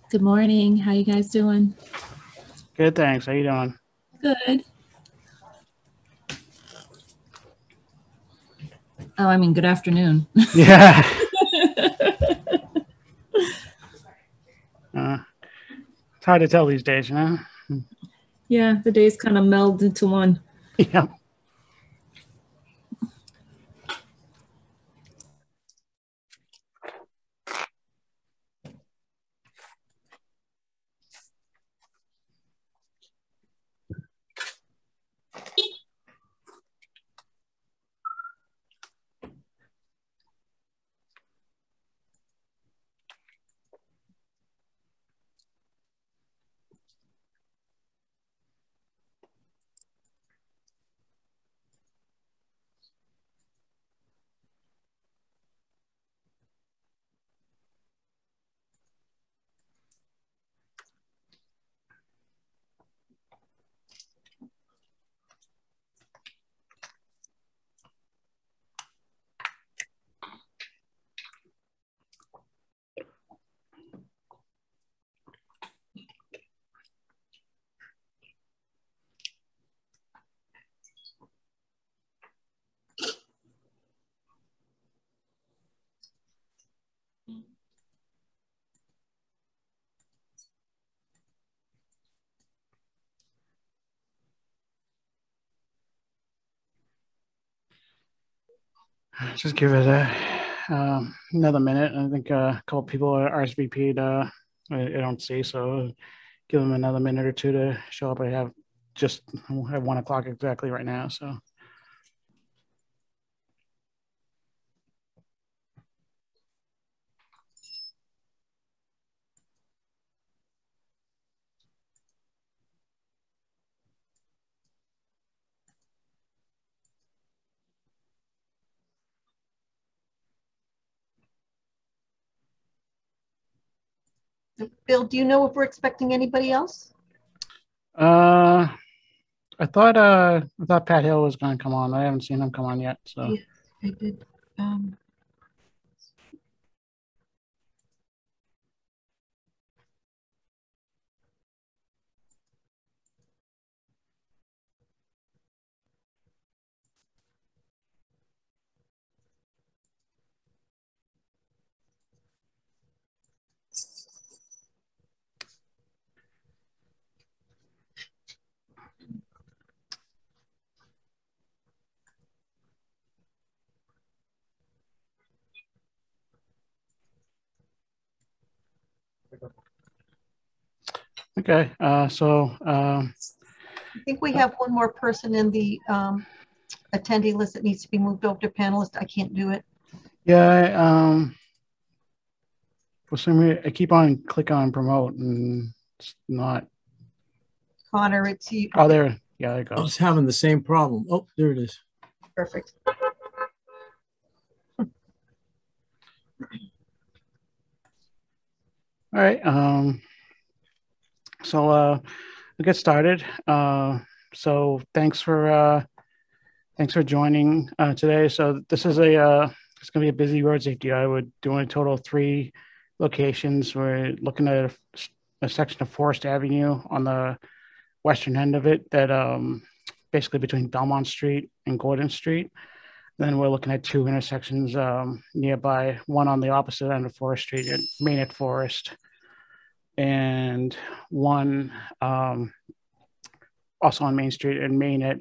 Good morning. How you guys doing? Good, thanks. How you doing? Good. Oh, I mean, good afternoon. Yeah. It's hard to tell these days, you know? Yeah, the days kind of meld into one. Yeah. Just give it another minute. I think a couple people are RSVP'd. I don't see, so give them another minute or two to show up. I have just at 1 o'clock exactly right now. So Bill, do you know if we're expecting anybody else? I thought Pat Hill was going to come on. I haven't seen him come on yet. So Yes, I did. okay. I think we have one more person in the attendee list that needs to be moved over to panelist. I can't do it. Yeah. For some reason, I keep on clicking on promote and it's not. Connor, it's you. Oh, there. Yeah, there it I goes. was having the same problem. Oh, there it is. Perfect. All right. So we'll get started. So thanks for joining today. So this is it's going to be a busy road safety. I would doing a total of 3 locations. We're looking at a section of Forest Avenue on the western end of it that basically between Belmont Street and Gordon Street. Then we're looking at 2 intersections nearby, one on the opposite end of Forest Street at Main at Forest, and one also on Main Street and Main at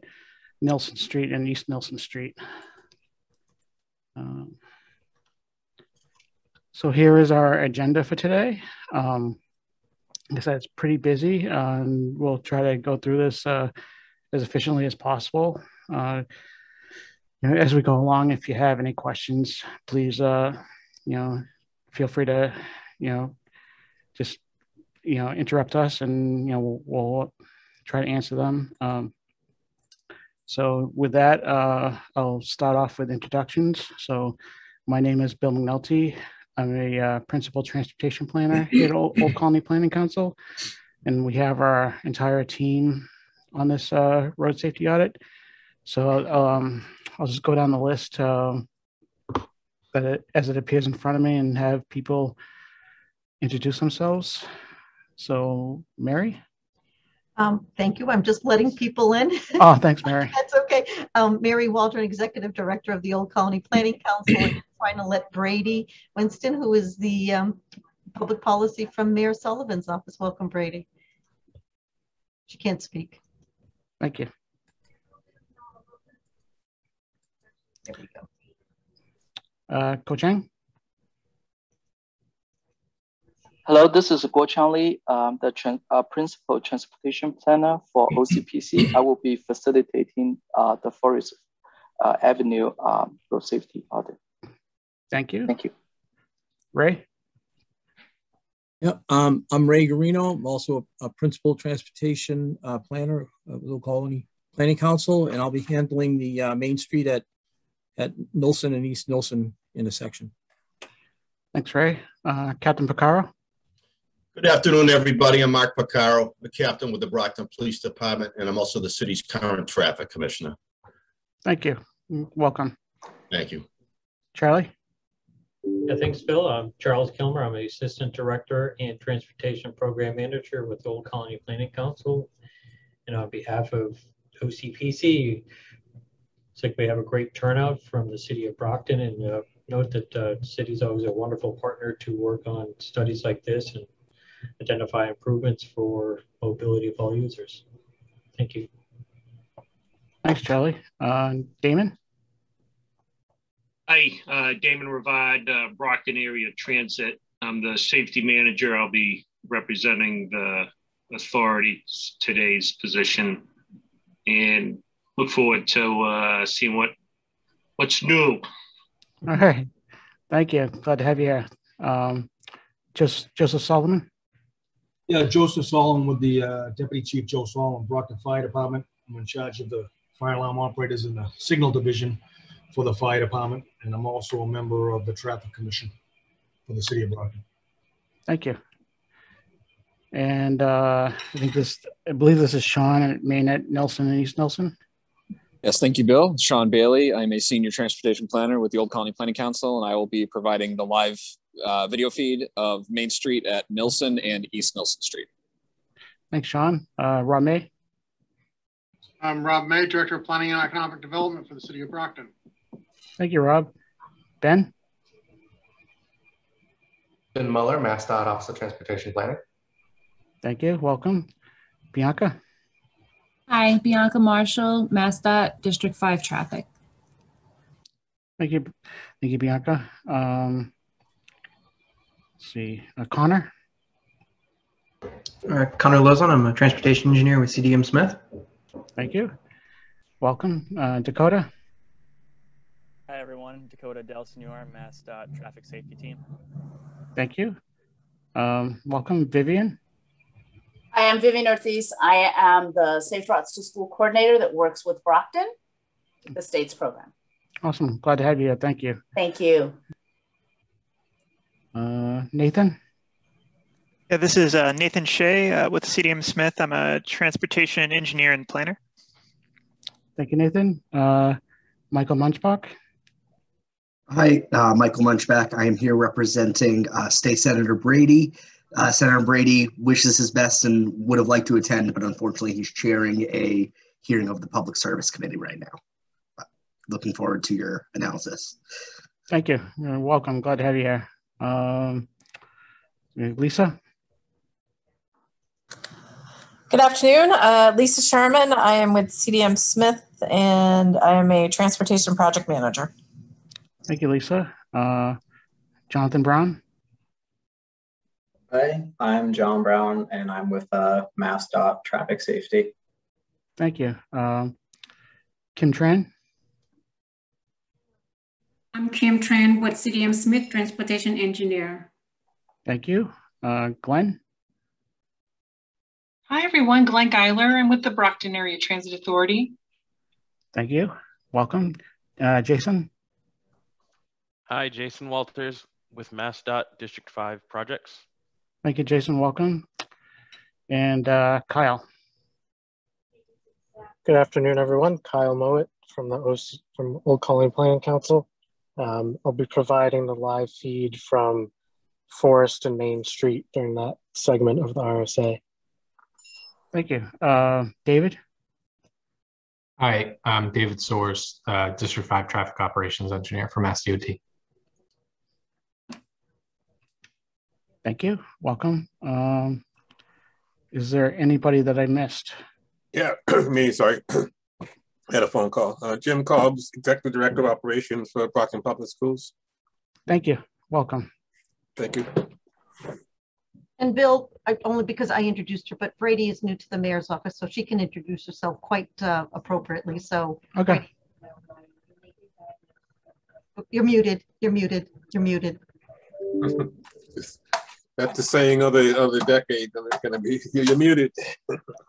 Nilsson Street and East Nilsson Street. So here is our agenda for today. Like I said, it's pretty busy. We'll try to go through this as efficiently as possible. As we go along, if you have any questions, please, feel free to, just, interrupt us and, we'll try to answer them. So with that, I'll start off with introductions. So my name is Bill McNulty. I'm a principal transportation planner here at Old Colony Planning Council. And we have our entire team on this road safety audit. So I'll just go down the list as it appears in front of me and have people introduce themselves. So Mary? Thank you. I'm just letting people in. Oh, thanks, Mary. That's okay. Mary Waldron, Executive Director of the Old Colony Planning Council, and trying to let Brady Winston, who is the public policy from Mayor Sullivan's office. Welcome, Brady. She can't speak. Thank you. There we go. Ko Chang? Hello, this is Guo Changli, the Principal Transportation Planner for OCPC. I will be facilitating the Forest Avenue Road Safety Audit. Thank you. Thank you. Ray? Yeah, I'm Ray Garino. I'm also a Principal Transportation Planner of the Old Colony Planning Council, and I'll be handling the Main Street at Nilsson and East Nilsson intersection. Thanks, Ray. Captain Picaro? Good afternoon, everybody. I'm Mark Picaro, the captain with the Brockton Police Department, and I'm also the city's current traffic commissioner. Thank you. Welcome. Thank you. Charlie? Yeah, thanks, Bill. I'm Charles Kilmer. I'm the Assistant Director and Transportation Program Manager with the Old Colony Planning Council. And on behalf of OCPC, it's like we have a great turnout from the city of Brockton, and note that the city is always a wonderful partner to work on studies like this and identify improvements for mobility of all users. Thank you. Thanks, Charlie. Damon? Hi, Damon Ravad, Brockton Area Transit. I'm the safety manager. I'll be representing the authority today's position, and look forward to seeing what's new. All right. Thank you. Glad to have you here. Joseph Solomon? Yeah, Joseph Solomon with the Deputy Chief Joe Solomon, Brockton Fire Department. I'm in charge of the fire alarm operators in the signal division for the fire department, and I'm also a member of the Traffic Commission for the city of Brockton. Thank you. And I believe this is Sean at Main at Nilsson and East Nilsson. Yes, thank you, Bill. Sean Bailey. I'm a senior transportation planner with the Old Colony Planning Council, and I will be providing the live video feed of Main Street at Nilsson and East Nilsson Street. Thanks, Sean. Rob May. I'm Rob May, Director of Planning and Economic Development for the City of Brockton. Thank you, Rob. Ben. Ben Muller, MassDOT Office of Transportation Planning. Thank you. Welcome. Bianca. Hi, Bianca Marshall, MassDOT District 5 Traffic. Thank you. Thank you, Bianca. Let's see. Connor. Connor Lozon. I'm a transportation engineer with CDM Smith. Thank you. Welcome. Dakota. Hi, everyone. Dakota Del Senor, MassDOT Traffic Safety Team. Thank you. Welcome, Vivian. Hi, I'm Vivian Ortiz. I am the Safe Routes to School coordinator that works with Brockton, the state's program. Awesome. Glad to have you here. Thank you. Thank you. Nathan. Yeah, this is Nathan Shea with CDM Smith. I'm a transportation engineer and planner. Thank you, Nathan. Michael Munchbach. Hi, Michael Munchbach. I am here representing State Senator Brady. Senator Brady wishes his best and would have liked to attend, but unfortunately he's chairing a hearing of the Public Service Committee right now. Looking forward to your analysis. Thank you. You're welcome. Glad to have you here. Lisa. Good afternoon. Lisa Sherman. I am with CDM Smith, and I am a transportation project manager. Thank you, Lisa. Jonathan Brown. Hi, I'm John Brown, and I'm with MassDOT Traffic Safety. Thank you. Kim Tran. I'm Kim Tran with CDM Smith, Transportation Engineer. Thank you. Glenn. Hi, everyone. Glenn Geiler. I'm with the Brockton Area Transit Authority. Thank you. Welcome. Jason. Hi, Jason Walters with MassDOT District 5 Projects. Thank you, Jason. Welcome. And Kyle. Good afternoon, everyone. Kyle Mowat from Old Colony Planning Council. I'll be providing the live feed from Forest and Main Street during that segment of the RSA. Thank you. David? Hi, I'm David Soares, District 5 Traffic Operations Engineer for MassDOT. Thank you. Welcome. Is there anybody that I missed? Yeah, me, sorry. Had a phone call. Jim Cobbs, Executive Director of Operations for Brockton Public Schools. Thank you. Welcome. Thank you. And Bill, only because I introduced her, but Brady is new to the mayor's office, so she can introduce herself quite appropriately. So, okay. Brady, you're muted. You're muted. You're muted. That's the saying of the decade. It's going to be you're muted.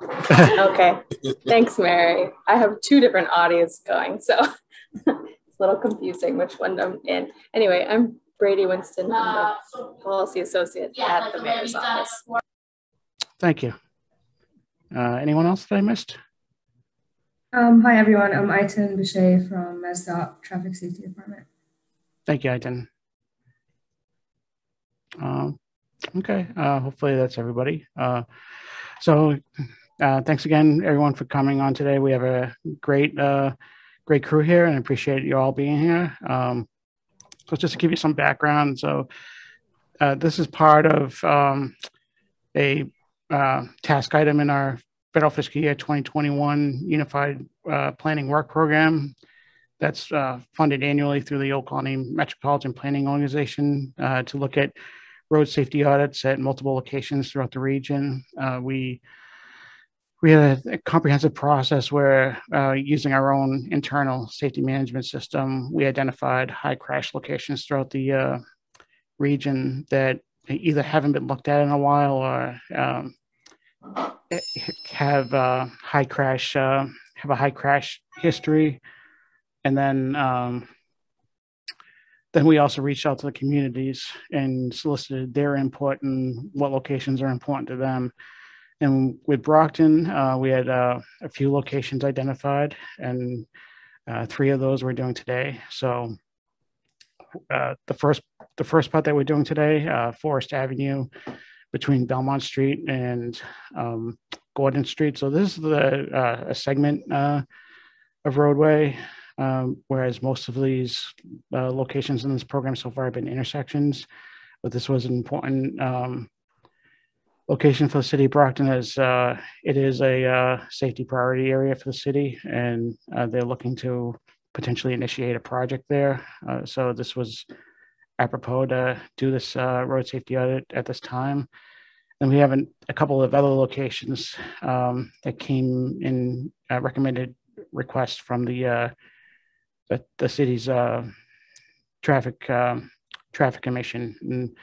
Okay. Thanks, Mary. I have two different audios going, so it's a little confusing which one I'm in. Anyway, I'm Brady Winston. I'm the policy associate at the mayor's office. Thank you. Anyone else that I missed? Hi, everyone. I'm Aitan Boucher from MassDOT Traffic Safety Department. Thank you, Aitan. Okay, hopefully that's everybody. Thanks again, everyone, for coming on today. We have a great crew here, and I appreciate you all being here. So just to give you some background, so this is part of a task item in our federal fiscal year 2021 Unified Planning Work Program that's funded annually through the Old Colony Metropolitan Planning Organization to look at road safety audits at multiple locations throughout the region. We had a comprehensive process where using our own internal safety management system, we identified high crash locations throughout the region that either haven't been looked at in a while or have a high crash history. And then we also reached out to the communities and solicited their input and what locations are important to them. And with Brockton, we had a few locations identified, and 3 of those we're doing today. So the first part that we're doing today, Forest Avenue between Belmont Street and Gordon Street. So this is a segment of roadway, whereas most of these locations in this program so far have been intersections. But this was an important location for the city of Brockton, as it is a safety priority area for the city, and they're looking to potentially initiate a project there. So this was apropos to do this road safety audit at this time. And we have a couple of other locations that came in recommended requests from the city's traffic commission. And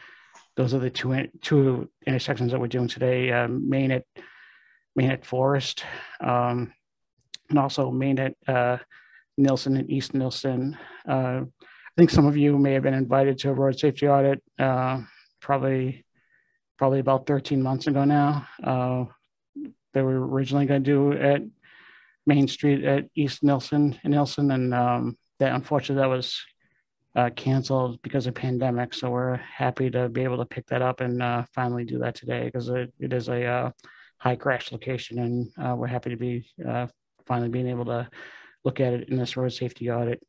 those are the two intersections that we're doing today, Main at Forest, and also Main at Nilsson and East Nilsson. I think some of you may have been invited to a road safety audit probably about 13 months ago now. They were originally going to do at Main Street at East Nilsson and that unfortunately that was canceled because of pandemic. So we're happy to be able to pick that up and finally do that today, because it is a high crash location, and we're happy to be finally being able to look at it in this road safety audit.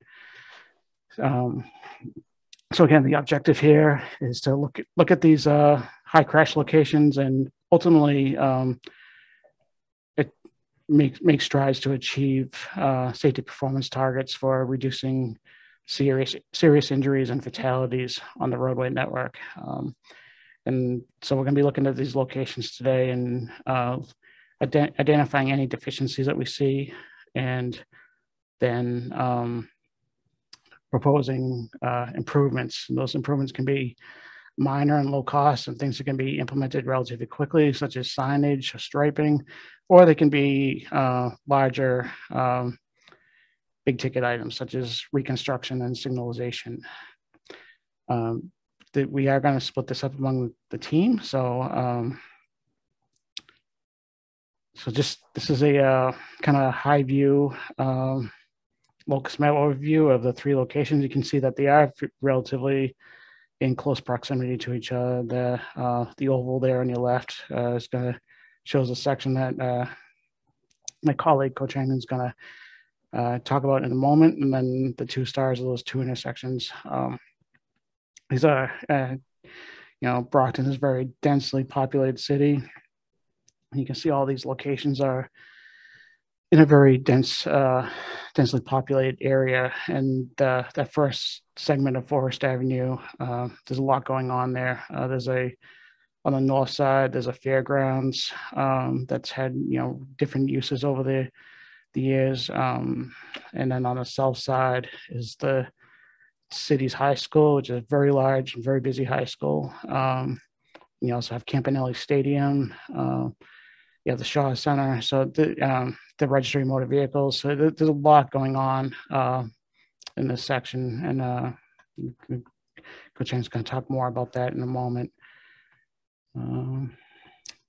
So again, the objective here is to look at these high crash locations, and ultimately it make strides to achieve safety performance targets for reducing serious injuries and fatalities on the roadway network. And so we're going to be looking at these locations today and identifying any deficiencies that we see, and then proposing improvements. And those improvements can be minor and low cost, and things that can be implemented relatively quickly, such as signage or striping, or they can be larger big ticket items such as reconstruction and signalization. That we are going to split this up among the team. So this is a kind of high view locus map overview of the 3 locations. You can see that they are relatively in close proximity to each other. The oval there on your left is gonna shows a section that my colleague Coach Hannon is gonna talk about in a moment, and then the 2 stars of those 2 intersections. These are, Brockton is a very densely populated city. You can see all these locations are in a very densely populated area, and that first segment of Forest Avenue, there's a lot going on there. On the north side, there's a fairgrounds that's had different uses over the years, and then on the south side is the city's high school, which is a very large and very busy high school. You also have Campanelli Stadium. You have the Shaw Center, so the registry of motor vehicles. So there's a lot going on in this section, and Coach Chang's going to talk more about that in a moment.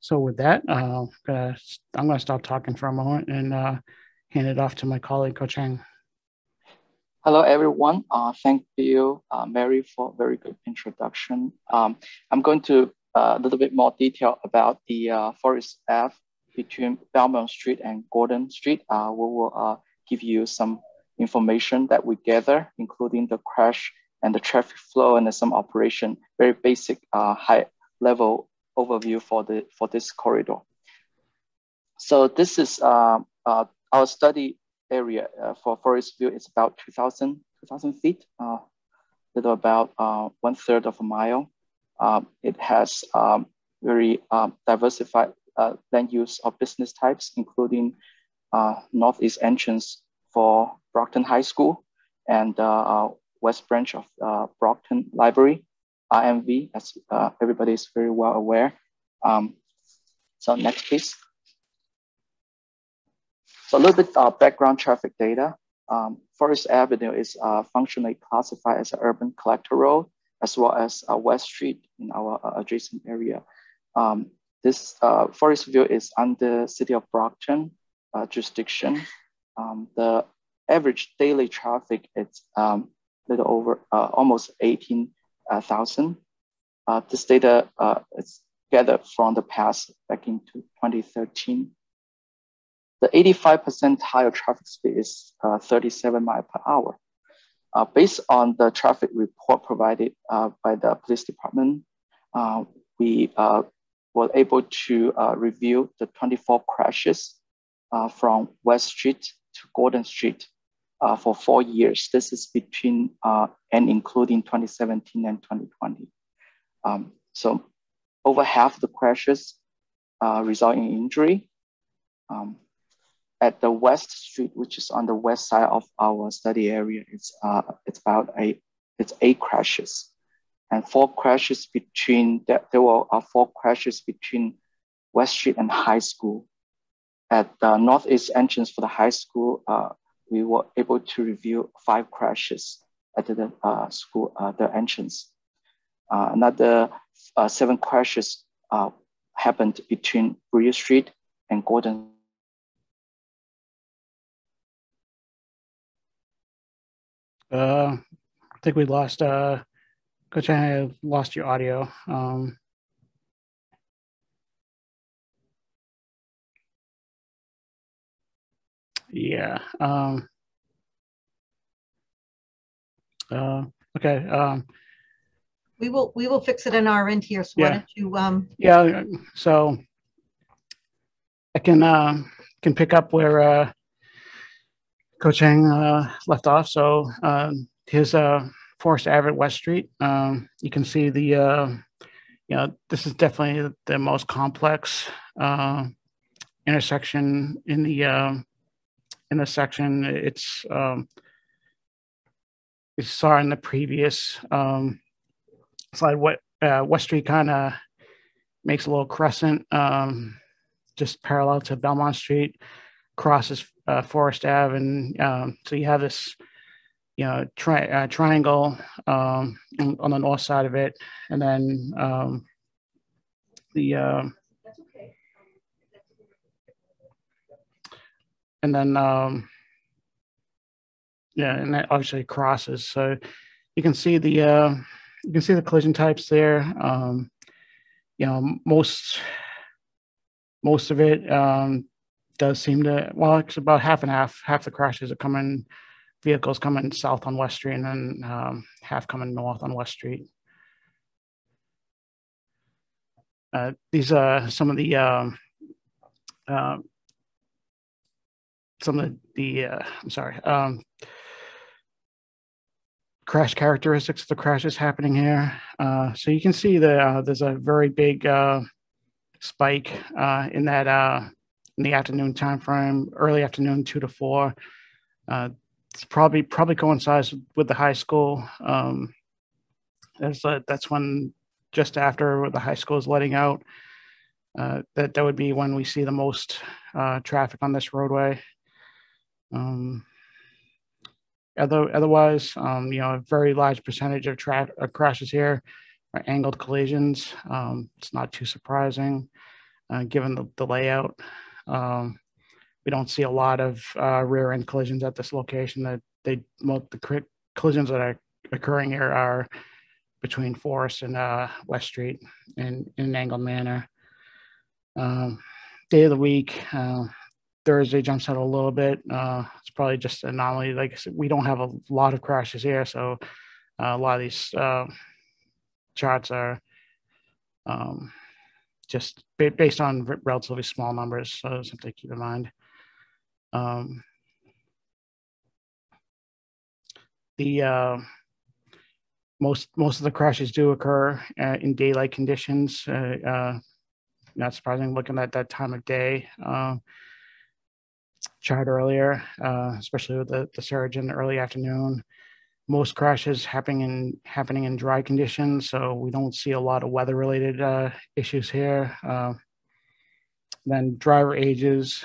So with that, I'm going to stop talking for a moment and hand it off to my colleague, Coach Chang. Hello, everyone. Thank you, Mary, for a very good introduction. I'm going to a little bit more detail about the Forest Ave between Belmont Street and Gordon Street. We will give you some information that we gather, including the crash and the traffic flow and some operation, very basic high level overview for this corridor. So this is our study area for Forest View. It's about 2,000 feet, little about 1/3 of a mile. It has very diversified land use of business types, including northeast entrance for Brockton High School and west branch of Brockton Library, RMV, as everybody is very well aware. So next, please. So a little bit of background traffic data. Forest Avenue is functionally classified as an urban collector road, as well as West Street in our adjacent area. This Forest View is under City of Brockton jurisdiction. The average daily traffic is little over almost 18,000. This data is gathered from the past back into 2013. The 85% higher traffic speed is 37 miles per hour. Based on the traffic report provided by the police department, we were able to review the 24 crashes from West Street to Gordon Street for 4 years. This is between and including 2017 and 2020. So over half the crashes result in injury. At the West Street, which is on the west side of our study area, it's about 8 crashes, and 4 crashes between that. There were 4 crashes between West Street and High School. At the northeast entrance for the high school, we were able to review 5 crashes at the school, the entrance. Another 7 crashes happened between Breer Street and Gordon. I think we lost, Coach, I lost your audio. Yeah. Okay. We will fix it in our end here. So why don't you? Yeah. So I can pick up where Coach Chang left off. So here's Forest Ave at West Street. You can see the this is definitely the most complex intersection in the section. It's you saw in the previous slide what West Street kind of makes a little crescent just parallel to Belmont Street, crosses Forest Ave, and so you have this triangle on the north side of it, and then and that obviously crosses. So you can see the you can see the collision types there. You know, most of it does seem to, well, it's about half and half. Half the crashes are coming, vehicles coming south on West Street, and then half coming north on West Street. These are some of the crash characteristics of the crashes happening here. So you can see that there's a very big spike in that in the afternoon time frame, early afternoon, 2 to 4. It's probably coincides with the high school. That's when, just after the high school is letting out, that would be when we see the most traffic on this roadway. Otherwise, you know, a very large percentage of crashes here are angled collisions. It's not too surprising, given the layout. We don't see a lot of rear end collisions at this location. The collisions that are occurring here are between Forest and West Street in an angled manner. Day of the week, Thursday jumps out a little bit. It's probably just an anomaly. Like I said, we don't have a lot of crashes here, so a lot of these charts are just based on relatively small numbers, so something to keep in mind. Most of the crashes do occur in daylight conditions. Not surprising, looking at that time of day chart earlier, especially with the surge in the early afternoon. Most crashes happening in dry conditions, so we don't see a lot of weather-related issues here. Then driver ages,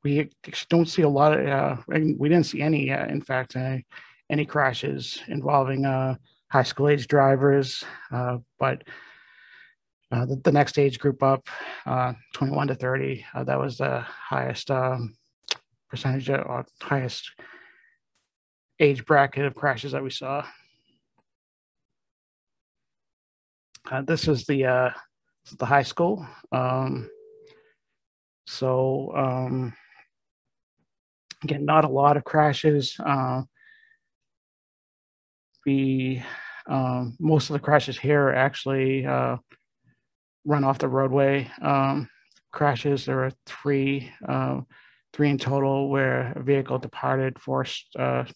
we don't see a lot of, we didn't see any, in fact, any crashes involving high school age drivers, but the next age group up, 21 to 30, that was the highest percentage or highest age bracket of crashes that we saw. This is the high school. Again, not a lot of crashes. Most of the crashes here actually run off the roadway crashes. There are three in total where a vehicle departed Forest Ave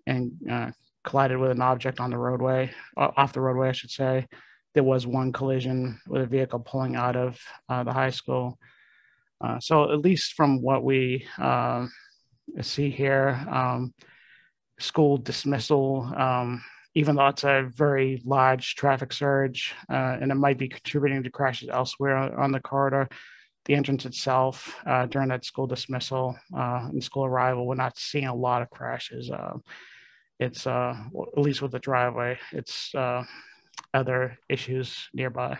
and collided with an object on the roadway, off the roadway, I should say. There was one collision with a vehicle pulling out of the high school. So at least from what we see here, school dismissal, even though it's a very large traffic surge and it might be contributing to crashes elsewhere on the corridor, the entrance itself during that school dismissal and school arrival, we're not seeing a lot of crashes. It's well, at least with the driveway, it's other issues nearby.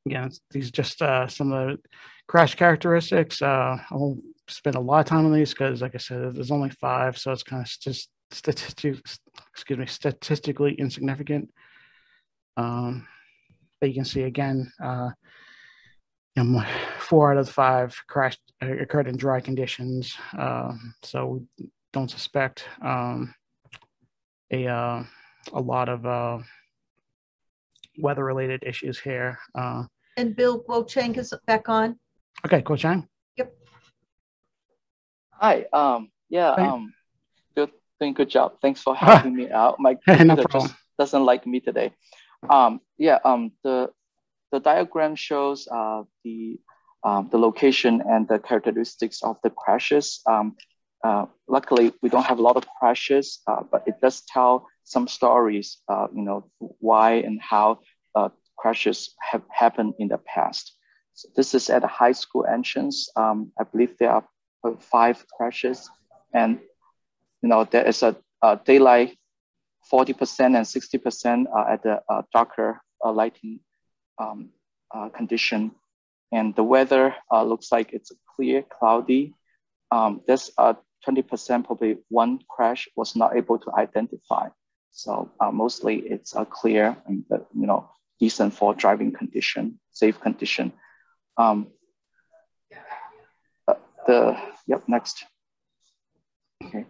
Again, these are just some of the crash characteristics. I won't spend a lot of time on these because, like I said, there's only 5, so it's kind of just statistically insignificant. But you can see again, 4 out of the 5 crashed occurred in dry conditions. So we don't suspect a lot of weather-related issues here. And Bill Guo-Chang is back on. Okay, Guo-Chang. Yep. Hi. Good job. Thanks for helping me out. My computer just doesn't like me today. The diagram shows the location and the characteristics of the crashes. Luckily, we don't have a lot of crashes, but it does tell some stories, why and how crashes have happened in the past. So this is at a high school entrance. I believe there are 5 crashes, and there is a daylight 40% and 60% at the darker lighting condition, and the weather looks like it's clear, cloudy. There's 20% probably one crash was not able to identify. So mostly it's clear and decent for driving condition, safe condition. Next. Okay.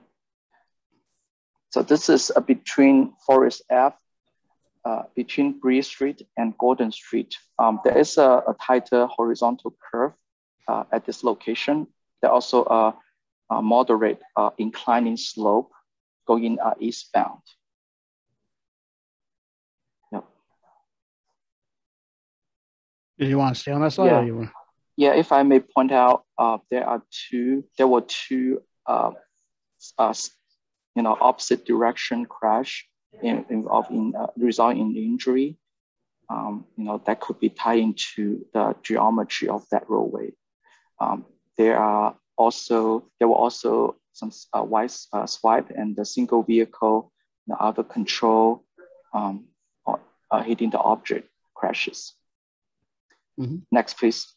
So this is between Forest Ave, between Breer Street and Gordon Street. There is a tighter horizontal curve at this location. There also a moderate inclining slope going eastbound. Yep. Did you want to stay on that slide? Yeah. Or you want... Yeah, if I may point out, there were two opposite direction crash resulting in injury. That could be tied into the geometry of that roadway. There were also some wide swipe and the single vehicle, out of control, hitting the object crashes. Mm-hmm. Next, please.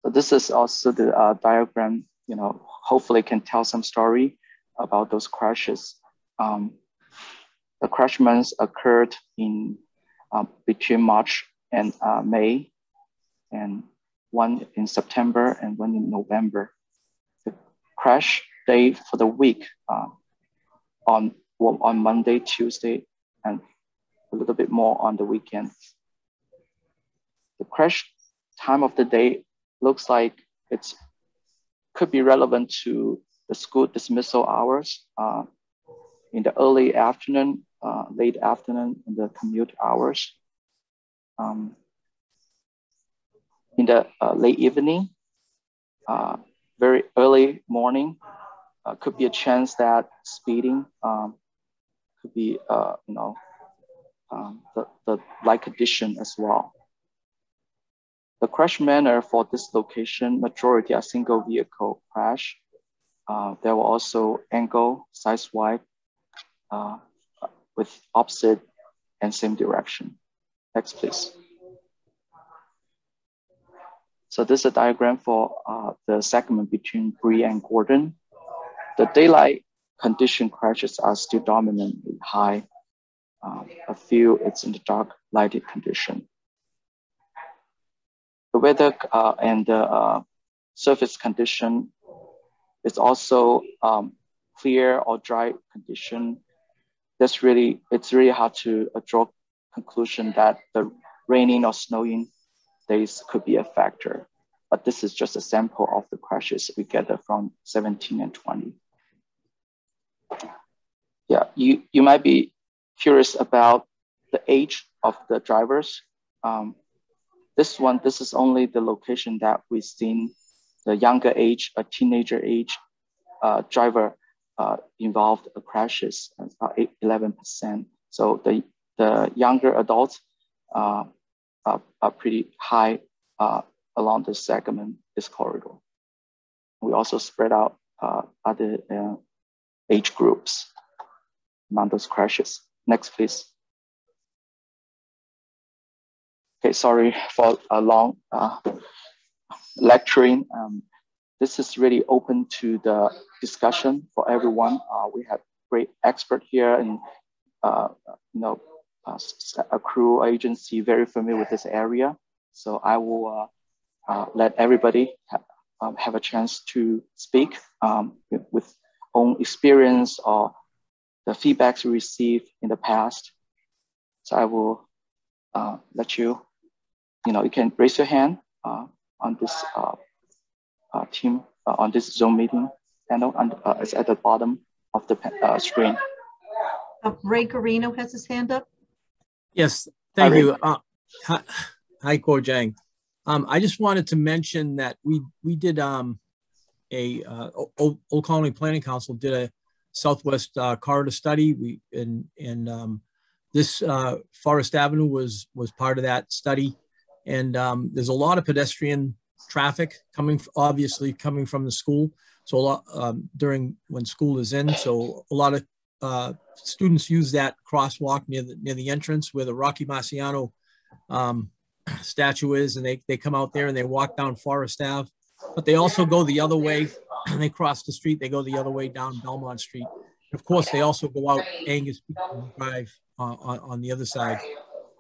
So this is also the diagram, hopefully can tell some story about those crashes. The crashes occurred in between March and May, and one in September and one in November. The crash day for the week on Monday, Tuesday, and a little bit more on the weekend. The crash time of the day looks like it could be relevant to the school dismissal hours in the early afternoon, late afternoon, and the commute hours. In the late evening, very early morning, could be a chance that speeding could be, the light condition as well. The crash manner for this location, majority are single vehicle crash. There were also angle, side swipe with opposite and same direction. Next, please. So this is a diagram for the segment between Breer and Gordon. The daylight condition crashes are still dominantly high. A few, it's in the dark lighted condition. The weather and the surface condition is also clear or dry condition. It's really hard to draw conclusion that the raining or snowing days could be a factor. But this is just a sample of the crashes we gather from 17 and 20. Yeah, you might be curious about the age of the drivers. This is only the location that we've seen the younger age, a teenager age driver involved crashes, about 11%. So the younger adults are pretty high along this segment, this corridor. We also spread out other age groups among those crashes. Next, please. Okay, sorry for a long lecturing. This is really open to the discussion for everyone. We have great expert here and a crew agency very familiar with this area. So I will let everybody have a chance to speak with own experience or the feedbacks we received in the past. So I will let you, you can raise your hand on this team, on this Zoom meeting panel, and it's at the bottom of the screen. Ray Garino has his hand up. Yes, thank you. Hi, Korjang. I just wanted to mention that we did Old Colony Planning Council did a Southwest corridor study. This Forest Avenue was part of that study, and there's a lot of pedestrian traffic obviously coming from the school. So a lot during when school is in. So a lot of students use that crosswalk near the entrance where the Rocky Marciano statue is, and they come out there and they walk down Forest Ave. but they also go the other way. They cross the street, they go the other way down Belmont Street. And of course, they also go out Angus Drive on the other side.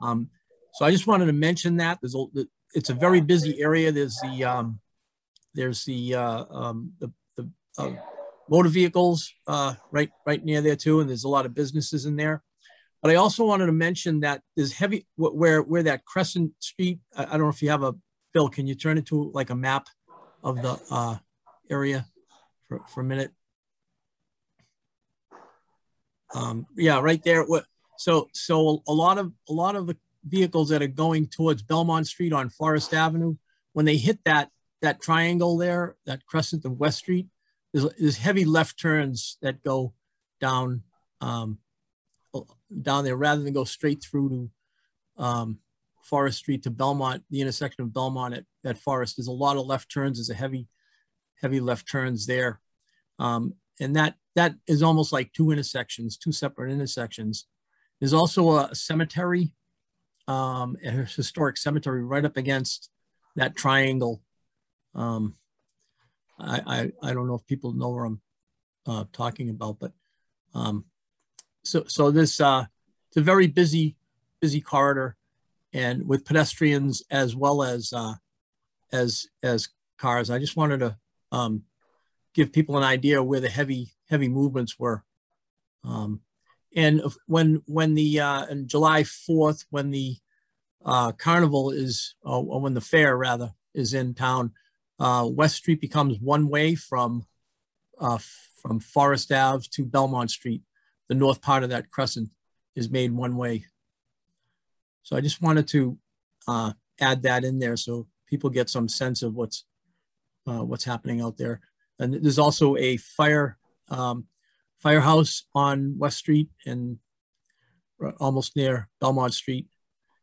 So I just wanted to mention that it's a very busy area. There's the motor vehicles right near there too, and there's a lot of businesses in there. But I also wanted to mention that there's heavy where that Crescent Street. I don't know if you have a Bill. Can you turn it to like a map of the area for a minute? Yeah, right there. So a lot of the vehicles that are going towards Belmont Street on Forest Avenue, when they hit that triangle there, that Crescent of West Street, there's heavy left turns that go down there rather than go straight through to Forest Street to Belmont, the intersection of Belmont at Forest. There's a lot of left turns. There's a heavy left turns there. And that is almost like two separate intersections. There's also a cemetery, a historic cemetery right up against that triangle. I don't know if people know where I'm talking about, but so this it's a very busy corridor, and with pedestrians as well as cars. I just wanted to give people an idea where the heavy movements were. And when the on July 4th, when the carnival is, or when the fair rather is in town, West Street becomes one way from Forest Ave to Belmont Street. The north part of that crescent is made one way. So I just wanted to add that in there so people get some sense of what's happening out there. And there's also a firehouse on West Street and almost near Belmont Street.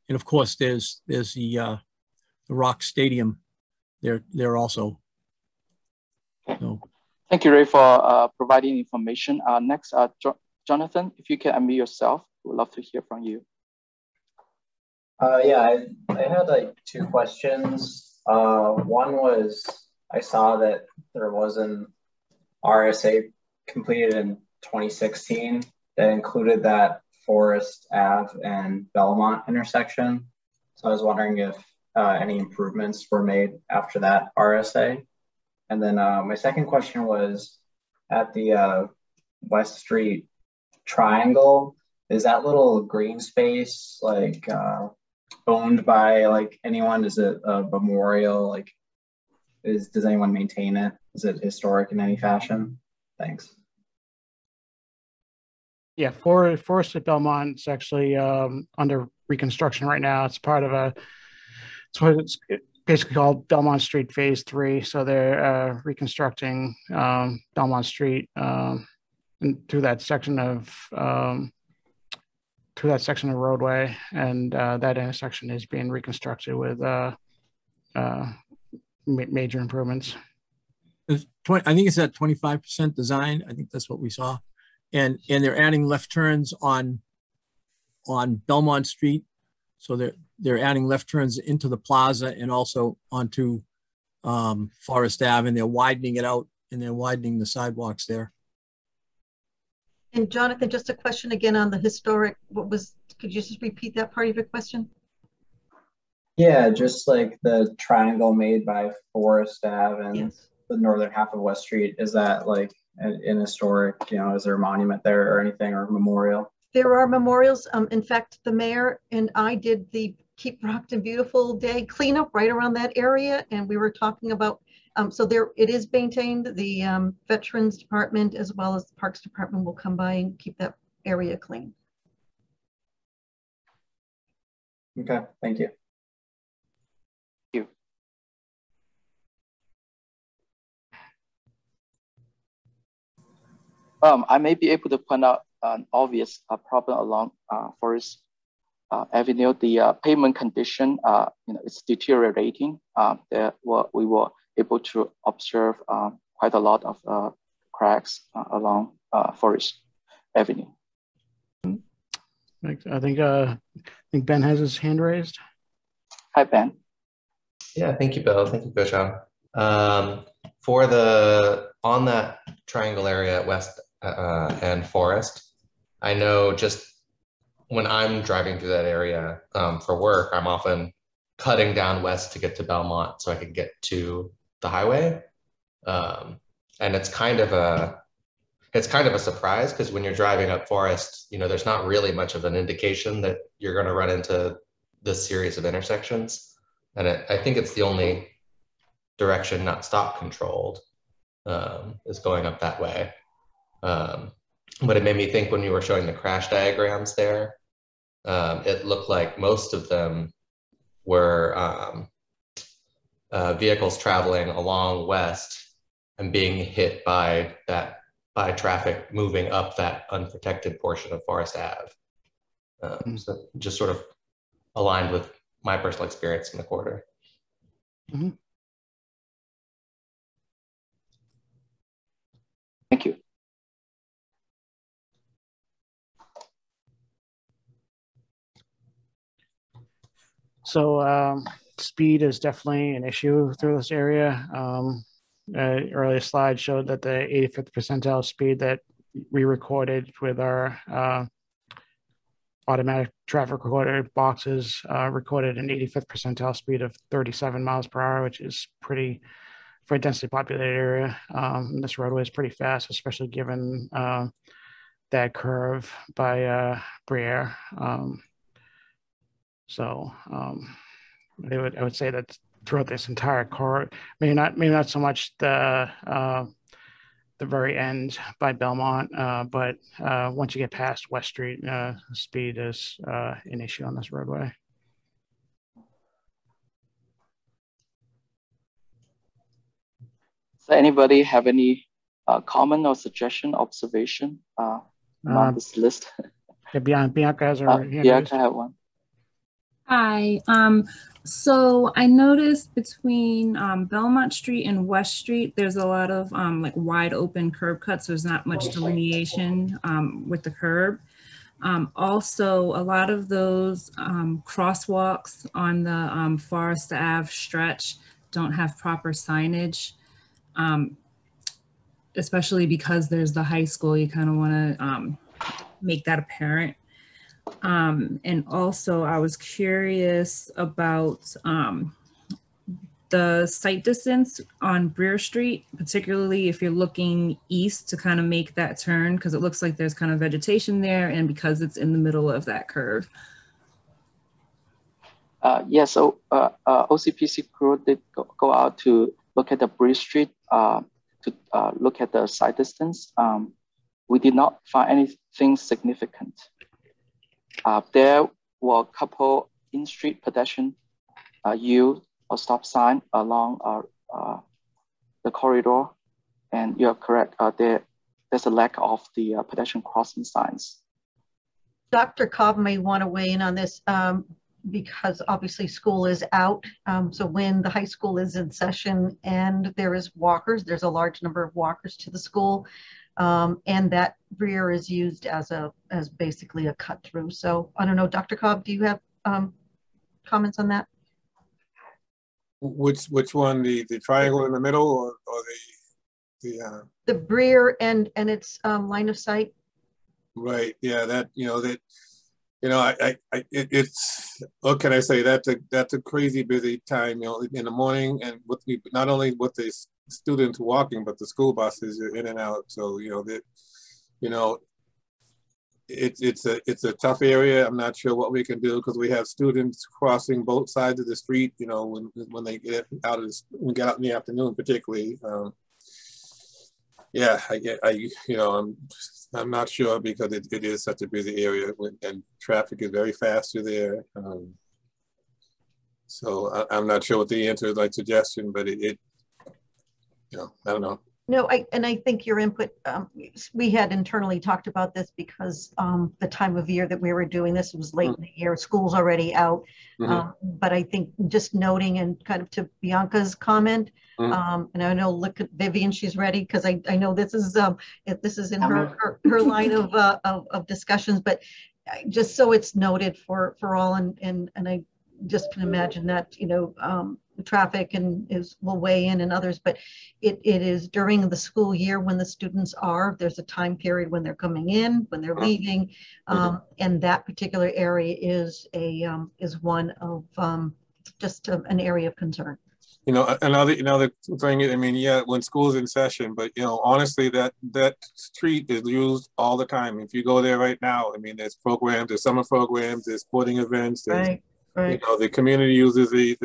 And of course, there's the Rock Stadium there also. So. Thank you, Ray, for providing information. Next, Jonathan, if you can unmute yourself, we'd love to hear from you. Yeah, I had like two questions. One was, I saw that there was an RSA completed in 2016 that included that Forest Ave and Belmont intersection. So I was wondering if any improvements were made after that RSA. And then my second question was, at the West Street triangle, is that little green space like owned by like anyone? Is it a memorial? Like, does anyone maintain it? Is it historic in any fashion? Thanks. Yeah, Forest at Belmont, it's actually under reconstruction right now. It's part of it's basically called Belmont Street Phase 3. So they're reconstructing Belmont Street and through that section of roadway, and that intersection is being reconstructed with major improvements. I think it's at 25% design. I think that's what we saw. And they're adding left turns on Belmont Street. So they're adding left turns into the plaza and also onto Forest Ave, and they're widening it out and they're widening the sidewalks there. And Jonathan, just a question again on the historic, could you just repeat that part of your question? Yeah, just like the triangle made by Forest Ave and the northern half of West Street, is that like an historic, is there a monument there or anything, or a memorial? There are memorials. In fact, the mayor and I did the Keep Brockton Beautiful Day cleanup right around that area, and we were talking about, so there it is maintained. The Veterans Department as well as the Parks Department will come by and keep that area clean. Okay, thank you. I may be able to point out an obvious problem along Forest Avenue. The pavement condition, it's deteriorating. We were able to observe quite a lot of cracks along Forest Avenue. I think Ben has his hand raised. Hi, Ben. Yeah, thank you, Bill. Thank you, Coach. For on that triangle area at West and Forest, I know just when I'm driving through that area for work, I'm often cutting down west to get to Belmont so I can get to the highway. And it's kind of a surprise because when you're driving up Forest, there's not really much of an indication that you're going to run into this series of intersections. And I think it's the only direction not stop controlled is going up that way. But it made me think when you were showing the crash diagrams there, it looked like most of them were vehicles traveling along west and being hit by traffic moving up that unprotected portion of Forest Ave. So just sort of aligned with my personal experience in the quarter. Mm-hmm. Thank you. So speed is definitely an issue through this area. Earlier slide showed that the 85th percentile speed that we recorded with our automatic traffic recorder boxes recorded an 85th percentile speed of 37 miles per hour, which is pretty, for a densely populated area. This roadway is pretty fast, especially given that curve by Breer. I would say that throughout this entire corridor, maybe not so much the very end by Belmont, but once you get past West Street, speed is an issue on this roadway. Does anybody have any comment or suggestion, observation on this list? Yeah, Bianca has her hand raised. Bianca have one. Hi. So I noticed between Belmont Street and West Street, there's a lot of like wide open curb cuts. There's not much delineation with the curb. Also, a lot of those crosswalks on the Forest Ave stretch don't have proper signage, especially because there's the high school. You kind of want to make that apparent. And also I was curious about the sight distance on Breer Street, particularly if you're looking east to kind of make that turn, because it looks like there's kind of vegetation there and because it's in the middle of that curve. Yeah, so OCPC crew did go out to look at the Breer Street to look at the sight distance. We did not find anything significant. There were a couple in-street pedestrian yield or stop sign along the corridor, and you're correct. There's a lack of the pedestrian crossing signs. Dr. Cobb may want to weigh in on this because obviously school is out. So when the high school is in session and there is walkers, there's a large number of walkers to the school. And that Breer is used as basically a cut through. So I don't know, Dr. Cobb, do you have comments on that? Which one, the triangle in the middle or the Breer and its line of sight? Right. Yeah. It's what can I say? That's a crazy busy time. In the morning, and not only with the students walking, but the school buses are in and out. So it's a tough area. I'm not sure what we can do because we have students crossing both sides of the street. When they get out in the afternoon, particularly. Yeah, I'm not sure because it is such a busy area and traffic is very fast through there. So I'm not sure what the answer is, like suggestion, but I don't know. No, I think your input, we had internally talked about this because the time of year that we were doing this was late in the year, school's already out. But I think just noting and kind of to Bianca's comment, and I know, look at Vivian, she's ready because I know this is in her line of discussions, but just so it's noted for all, and I just can imagine that, traffic and will weigh in and others, but it is during the school year when the students there's a time period when they're coming in, when they're leaving, and that particular area is one of just an area of concern. You know, another thing, I mean, yeah, when school's in session, but, you know, honestly, that street is used all the time. If you go there right now, I mean, there's programs, there's summer programs, there's sporting events, there's, you know, the community uses the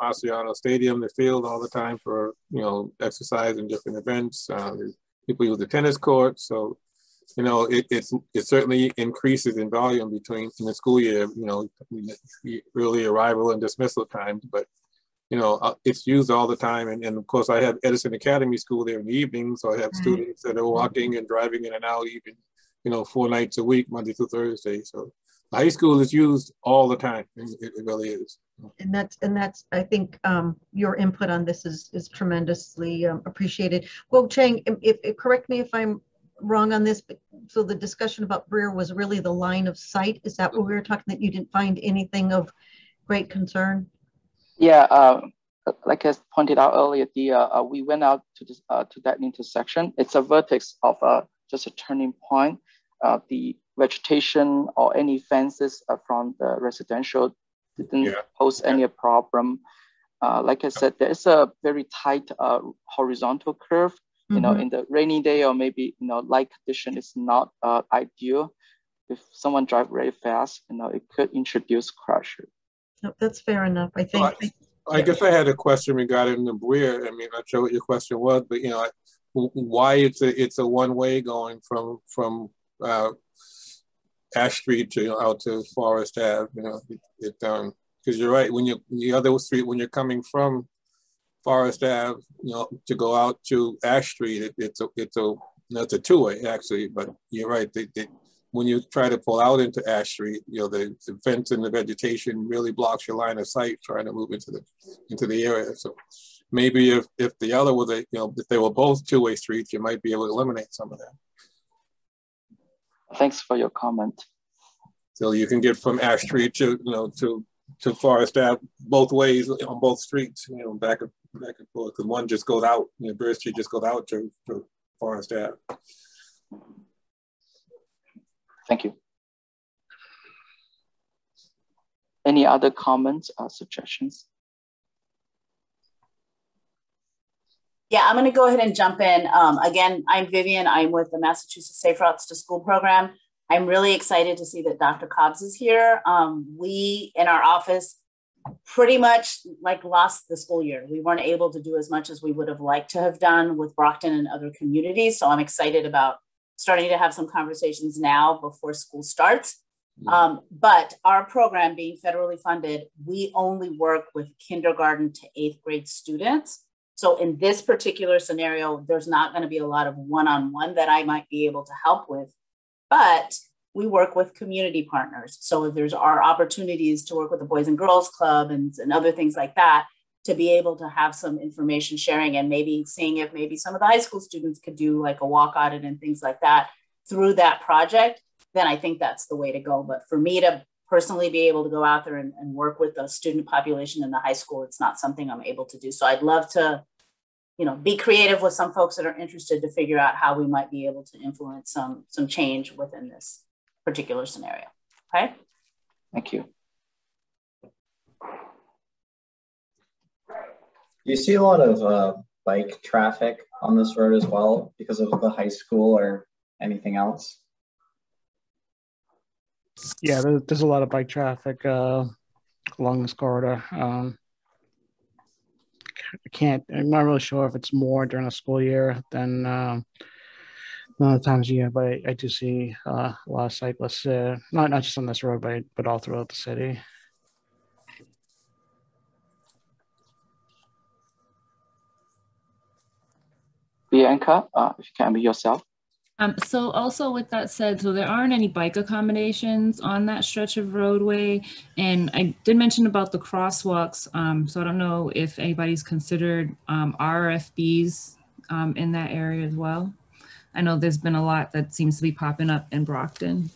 Marciano Stadium, the field all the time for, you know, exercise and different events. People use the tennis court. So, you know, it certainly increases in volume in the school year, you know, early arrival and dismissal times, but you know, it's used all the time. And of course, I have Edison Academy School there in the evening. So I have students that are walking and driving in and out even, you know, 4 nights a week, Monday through Thursday. So the high school is used all the time. It really is. And that's I think your input on this is tremendously appreciated. Well, Chang, correct me if I'm wrong on this, but so the discussion about Breer was really the line of sight. Is that what we were talking, that you didn't find anything of great concern? Yeah, like I pointed out earlier, we went out to that intersection. It's a vertex of just a turning point. The vegetation or any fences from the residential didn't pose any problem. Like I said, there is a very tight horizontal curve. You know, in the rainy day or maybe, you know, light condition is not ideal. If someone drive very fast, you know, it could introduce crusher. No, that's fair enough. I think. I guess I had a question regarding the Breer. I mean, I'm not sure what your question was, but you know, why it's a one-way going from Ash Street to out to Forest Ave. You know, because you're right. When the other street, when you're coming from Forest Ave, you know, to go out to Ash Street, it's a two-way actually. But you're right. When you try to pull out into Ash Street, you know, the fence and the vegetation really blocks your line of sight trying to move into the area. So maybe if the other was if they were both two-way streets, you might be able to eliminate some of that. Thanks for your comment. So you can get from Ash Street to Forest Ave both ways on both streets, you know, back and forth. Because one just goes out, you know, Breer Street just goes out to Forest Ave. Thank you. Any other comments or suggestions? Yeah, I'm going to go ahead and jump in. Again, I'm Vivian. I'm with the Massachusetts Safe Routes to School program. I'm really excited to see that Dr. Cobbs is here. We in our office pretty much lost the school year. We weren't able to do as much as we would have liked to have done with Brockton and other communities. So I'm excited about starting to have some conversations now before school starts. But our program being federally funded, we only work with kindergarten to 8th grade students. So in this particular scenario, there's not going to be a lot of one-on-one that I might be able to help with, but we work with community partners. So if there's our opportunities to work with the Boys and Girls Club and other things like that, to be able to have some information sharing and maybe seeing if maybe some of the high school students could do like a walk audit and things like that through that project, then I think that's the way to go. But for me to personally be able to go out there and work with the student population in the high school, it's not something I'm able to do. So I'd love to, you know, be creative with some folks that are interested to figure out how we might be able to influence some change within this particular scenario. Okay. Thank you. Do you see a lot of bike traffic on this road as well because of the high school or anything else? Yeah, there's a lot of bike traffic along this corridor. I'm not really sure if it's more during the school year than other times of year, but I do see a lot of cyclists, not just on this road, but all throughout the city. Bianca, if you can be yourself. So also with that said, so there aren't any bike accommodations on that stretch of roadway. And I did mention about the crosswalks. So I don't know if anybody's considered RFBs in that area as well. I know there's been a lot that seems to be popping up in Brockton.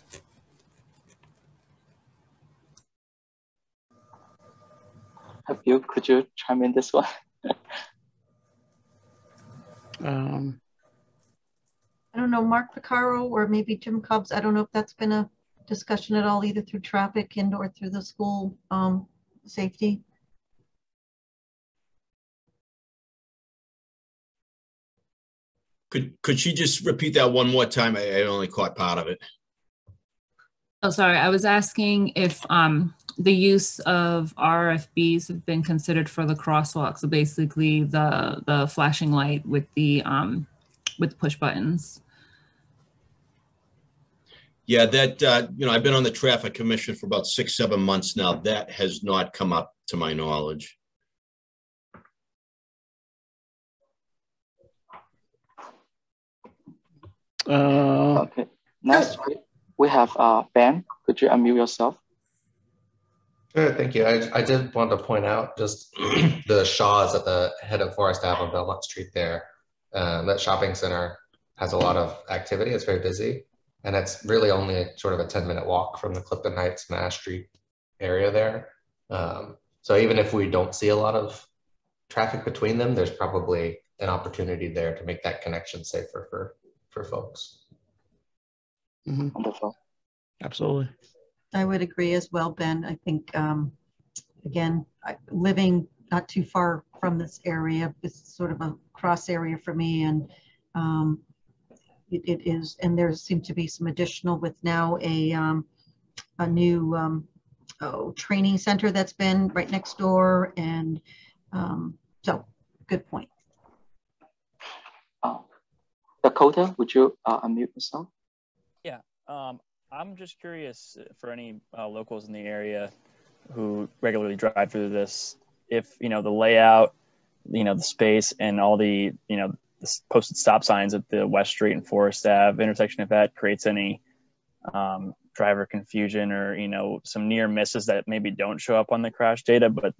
Could you chime in this one? I don't know, Mark Picaro or maybe Jim Cobbs. I don't know if that's been a discussion at all, either through traffic and or through the school safety. Could she just repeat that one more time? I only caught part of it. Oh, sorry. I was asking if the use of RFBs have been considered for the crosswalk. So basically the flashing light with the push buttons. Yeah, that, I've been on the traffic commission for about 6-7 months now. That has not come up to my knowledge. Okay, next we have Ben. Could you unmute yourself? Sure, thank you. I did want to point out just the Shaw's at the head of Forest Ave on Belmont Street there. That shopping center has a lot of activity. It's very busy. And it's really only sort of a 10-minute walk from the Clifton Heights, Mass Street area there. So even if we don't see a lot of traffic between them, there's probably an opportunity there to make that connection safer for folks. Wonderful. Absolutely. I would agree as well, Ben. I think, again, living not too far from this area, it's sort of a cross area for me, and it is, and there seem to be some additional with now a new training center that's been right next door, and so good point. Dakota, would you unmute yourself? Yeah, I'm just curious for any locals in the area who regularly drive through this, if the layout, the space, and all the the posted stop signs at the West Street and Forest Ave intersection, if that creates any driver confusion or some near misses that maybe don't show up on the crash data, but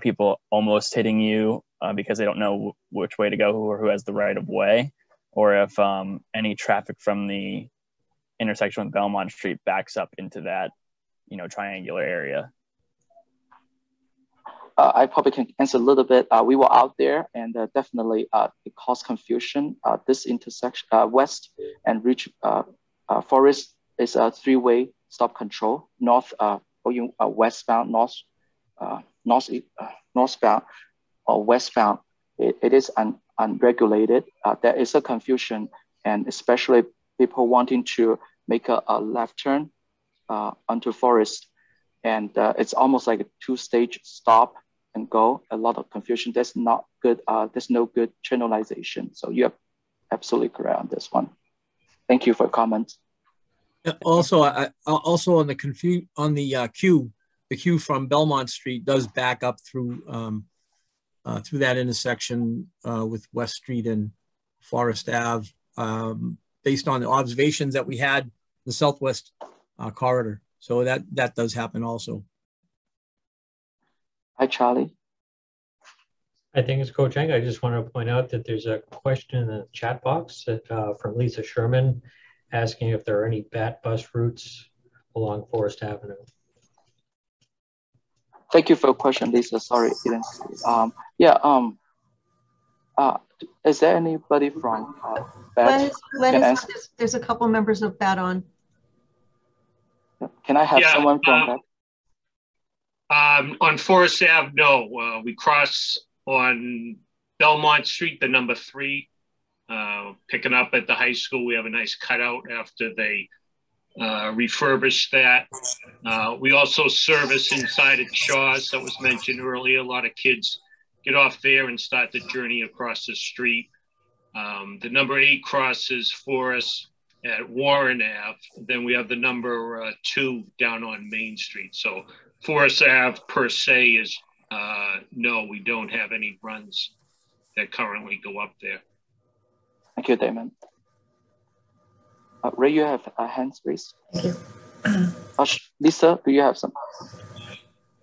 people almost hitting you because they don't know which way to go or who has the right of way, or if any traffic from the intersection with Belmont Street backs up into that triangular area. I probably can answer a little bit. We were out there, and definitely it caused confusion. This intersection, West and Ridge Forest, is a 3-way stop control. North going westbound, northbound or westbound. It is unregulated. There is a confusion, and especially people wanting to make a left turn onto Forest, and it's almost like a 2-stage stop and go. A lot of confusion. That's not good. There's no good channelization. So you're absolutely correct on this one. Thank you for your comments. Also, also on the queue, the queue from Belmont Street does back up through that intersection with West Street and Forest Ave, based on the observations that we had the Southwest corridor. So that does happen also. Hi, Charlie. I think it's Coach Eng. I just want to point out that there's a question in the chat box that, from Lisa Sherman, asking if there are any BAT bus routes along Forest Avenue. Thank you for your question, Lisa. Sorry, didn't see it. Is there anybody from BAT? There's a couple members of BAT on. Can I have someone from BAT? On Forest Ave, no. We cross on Belmont Street, the number 3, picking up at the high school. We have a nice cutout after they refurbished that. We also service inside at Shaw's, that was mentioned earlier. A lot of kids get off there and start the journey across the street. The number 8 crosses Forest at Warren Ave. Then we have the number 2 down on Main Street. So Forest Ave per se is, no, we don't have any runs that currently go up there. Thank you, Damon. Ray, you have a hand raised. Thank you. Lisa, do you have some?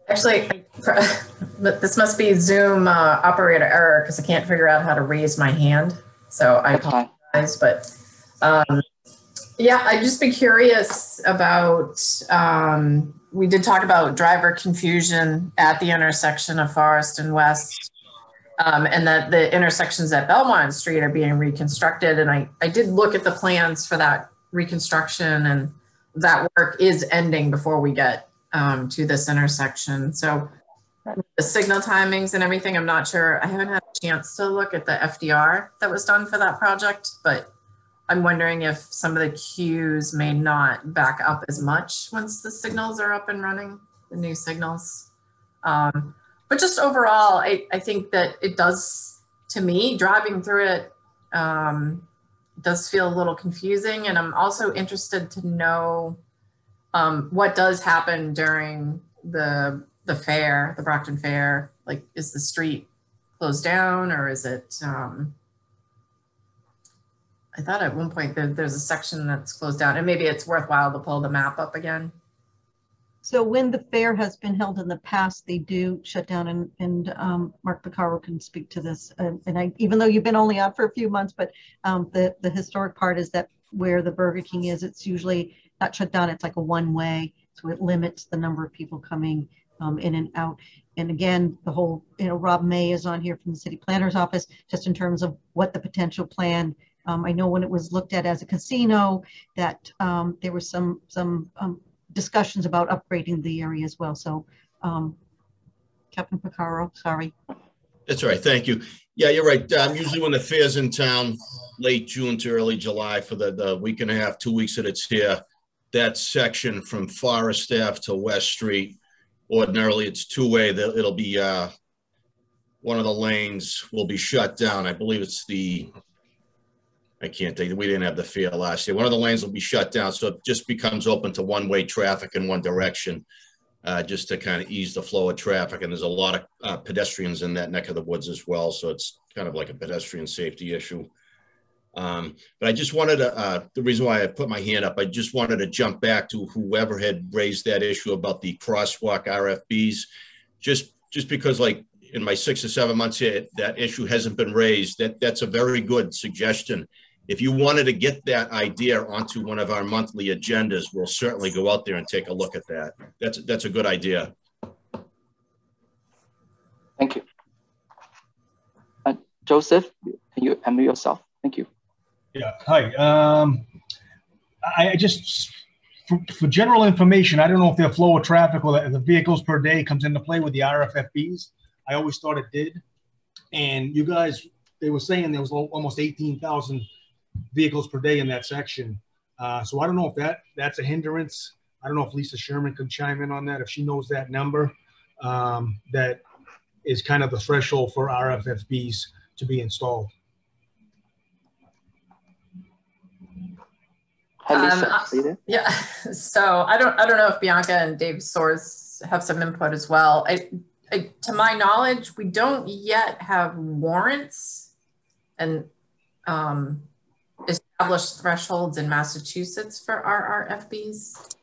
Actually, this must be Zoom operator error because I can't figure out how to raise my hand. So I apologize, but yeah, I'd just be curious about we did talk about driver confusion at the intersection of Forest and West, and that the intersections at Belmont Street are being reconstructed. And I did look at the plans for that reconstruction, and that work is ending before we get to this intersection. So the signal timings and everything, I'm not sure. I haven't had a chance to look at the FDR that was done for that project, but I'm wondering if some of the queues may not back up as much once the signals are up and running, the new signals. But just overall, I think that it does, to me, driving through it, does feel a little confusing. And I'm also interested to know what does happen during the fair, the Brockton Fair. Like, is the street closed down, or is it, I thought at one point there's a section that's closed down, and maybe it's worthwhile to pull the map up again. So when the fair has been held in the past, they do shut down, and Mark Picaro can speak to this. And even though you've been only on for a few months, but the historic part is that where the Burger King is, it's usually not shut down. It's like a one-way, so it limits the number of people coming in and out. And again, the whole, Rob May is on here from the city planner's office, just in terms of what the potential plan. I know when it was looked at as a casino, that there was some discussions about upgrading the area as well. So, Captain Picaro, sorry. That's all right. Thank you. Yeah, you're right. Usually when the fair's in town, late June to early July for the week and a half, 2 weeks that it's here, that section from Forest Ave to West Street, ordinarily it's two-way. It'll be one of the lanes will be shut down. I believe it's I can't think, we didn't have the fair last year. One of the lanes will be shut down, so it just becomes open to one-way traffic in one direction, just to kind of ease the flow of traffic. And there's a lot of pedestrians in that neck of the woods as well, so it's kind of like a pedestrian safety issue. But I just wanted to, the reason why I put my hand up, I just wanted to jump back to whoever had raised that issue about the crosswalk RFBs, just because, like, in my 6 or 7 months here, that issue hasn't been raised. That's a very good suggestion. If you wanted to get that idea onto one of our monthly agendas, we'll certainly go out there and take a look at that. That's a good idea. Thank you. Joseph, can you unmute yourself? Thank you. Yeah, hi. I just, for general information, I don't know if their flow of traffic or the vehicles per day comes into play with the RFFBs. I always thought it did. And you guys, they were saying there was almost 18,000 vehicles per day in that section. So I don't know if that's a hindrance. I don't know if Lisa Sherman could chime in on that, if she knows that number, that is kind of the threshold for RFFBs to be installed. Yeah, so I don't know if Bianca and Dave Soares have some input as well. To my knowledge, we don't yet have warrants and established thresholds in Massachusetts for RRFBs.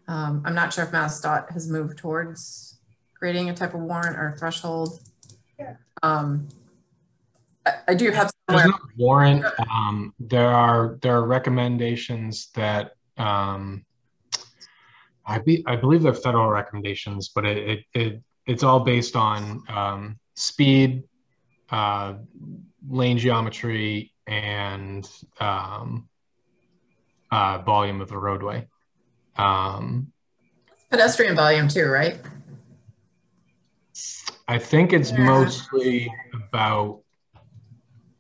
I'm not sure if MassDOT has moved towards creating a type of warrant or threshold. Yeah. I do have There's no warrant. There are recommendations that I believe they're federal recommendations, but it's all based on speed, lane geometry, and volume of the roadway. Pedestrian volume too, right? I think it's mostly about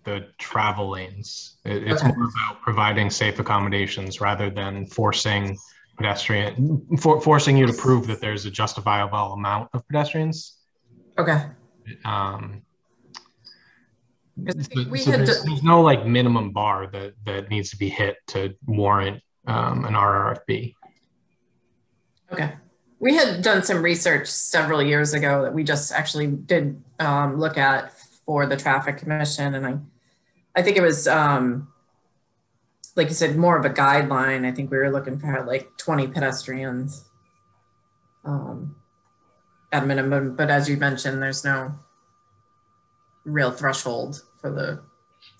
the travel lanes. It's more about providing safe accommodations rather than forcing forcing you to prove that there's a justifiable amount of pedestrians. Okay. There's no like minimum bar that needs to be hit to warrant an RRFB. Okay. We had done some research several years ago that we just actually did look at for the Traffic Commission, and I think it was like you said, more of a guideline. I think we were looking for like 20 pedestrians at minimum, but as you mentioned, there's no real threshold for the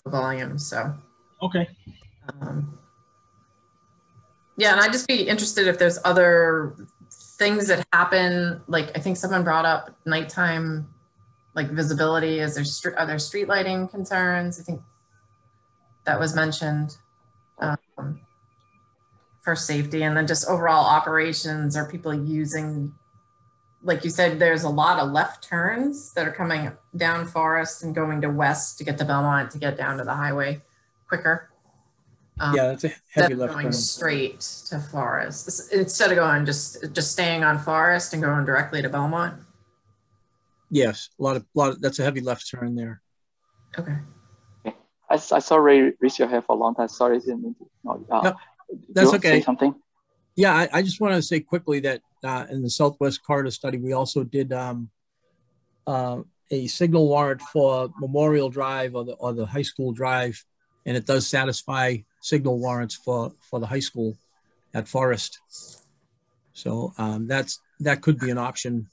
volume. So okay. Yeah, and I'd just be interested if there's other things that happen, like I think someone brought up nighttime, like visibility. Are there street lighting concerns? I think that was mentioned for safety, and then just overall operations. Are people using, like you said, there's a lot of left turns that are coming down Forest and going to West to get to Belmont to get down to the highway quicker. Yeah, that's a heavy left going turn. straight to Forest instead of going just staying on Forest and going directly to Belmont. Yes, a lot of that's a heavy left turn there. Okay. I saw Ray raise your hand for a long time. Sorry, I didn't mean to. No, that's okay. Say something? Yeah, I just want to say quickly that in the Southwest Corridor study, we also did a signal warrant for Memorial Drive or the high school drive, and it does satisfy signal warrants for the high school at Forest. So that could be an option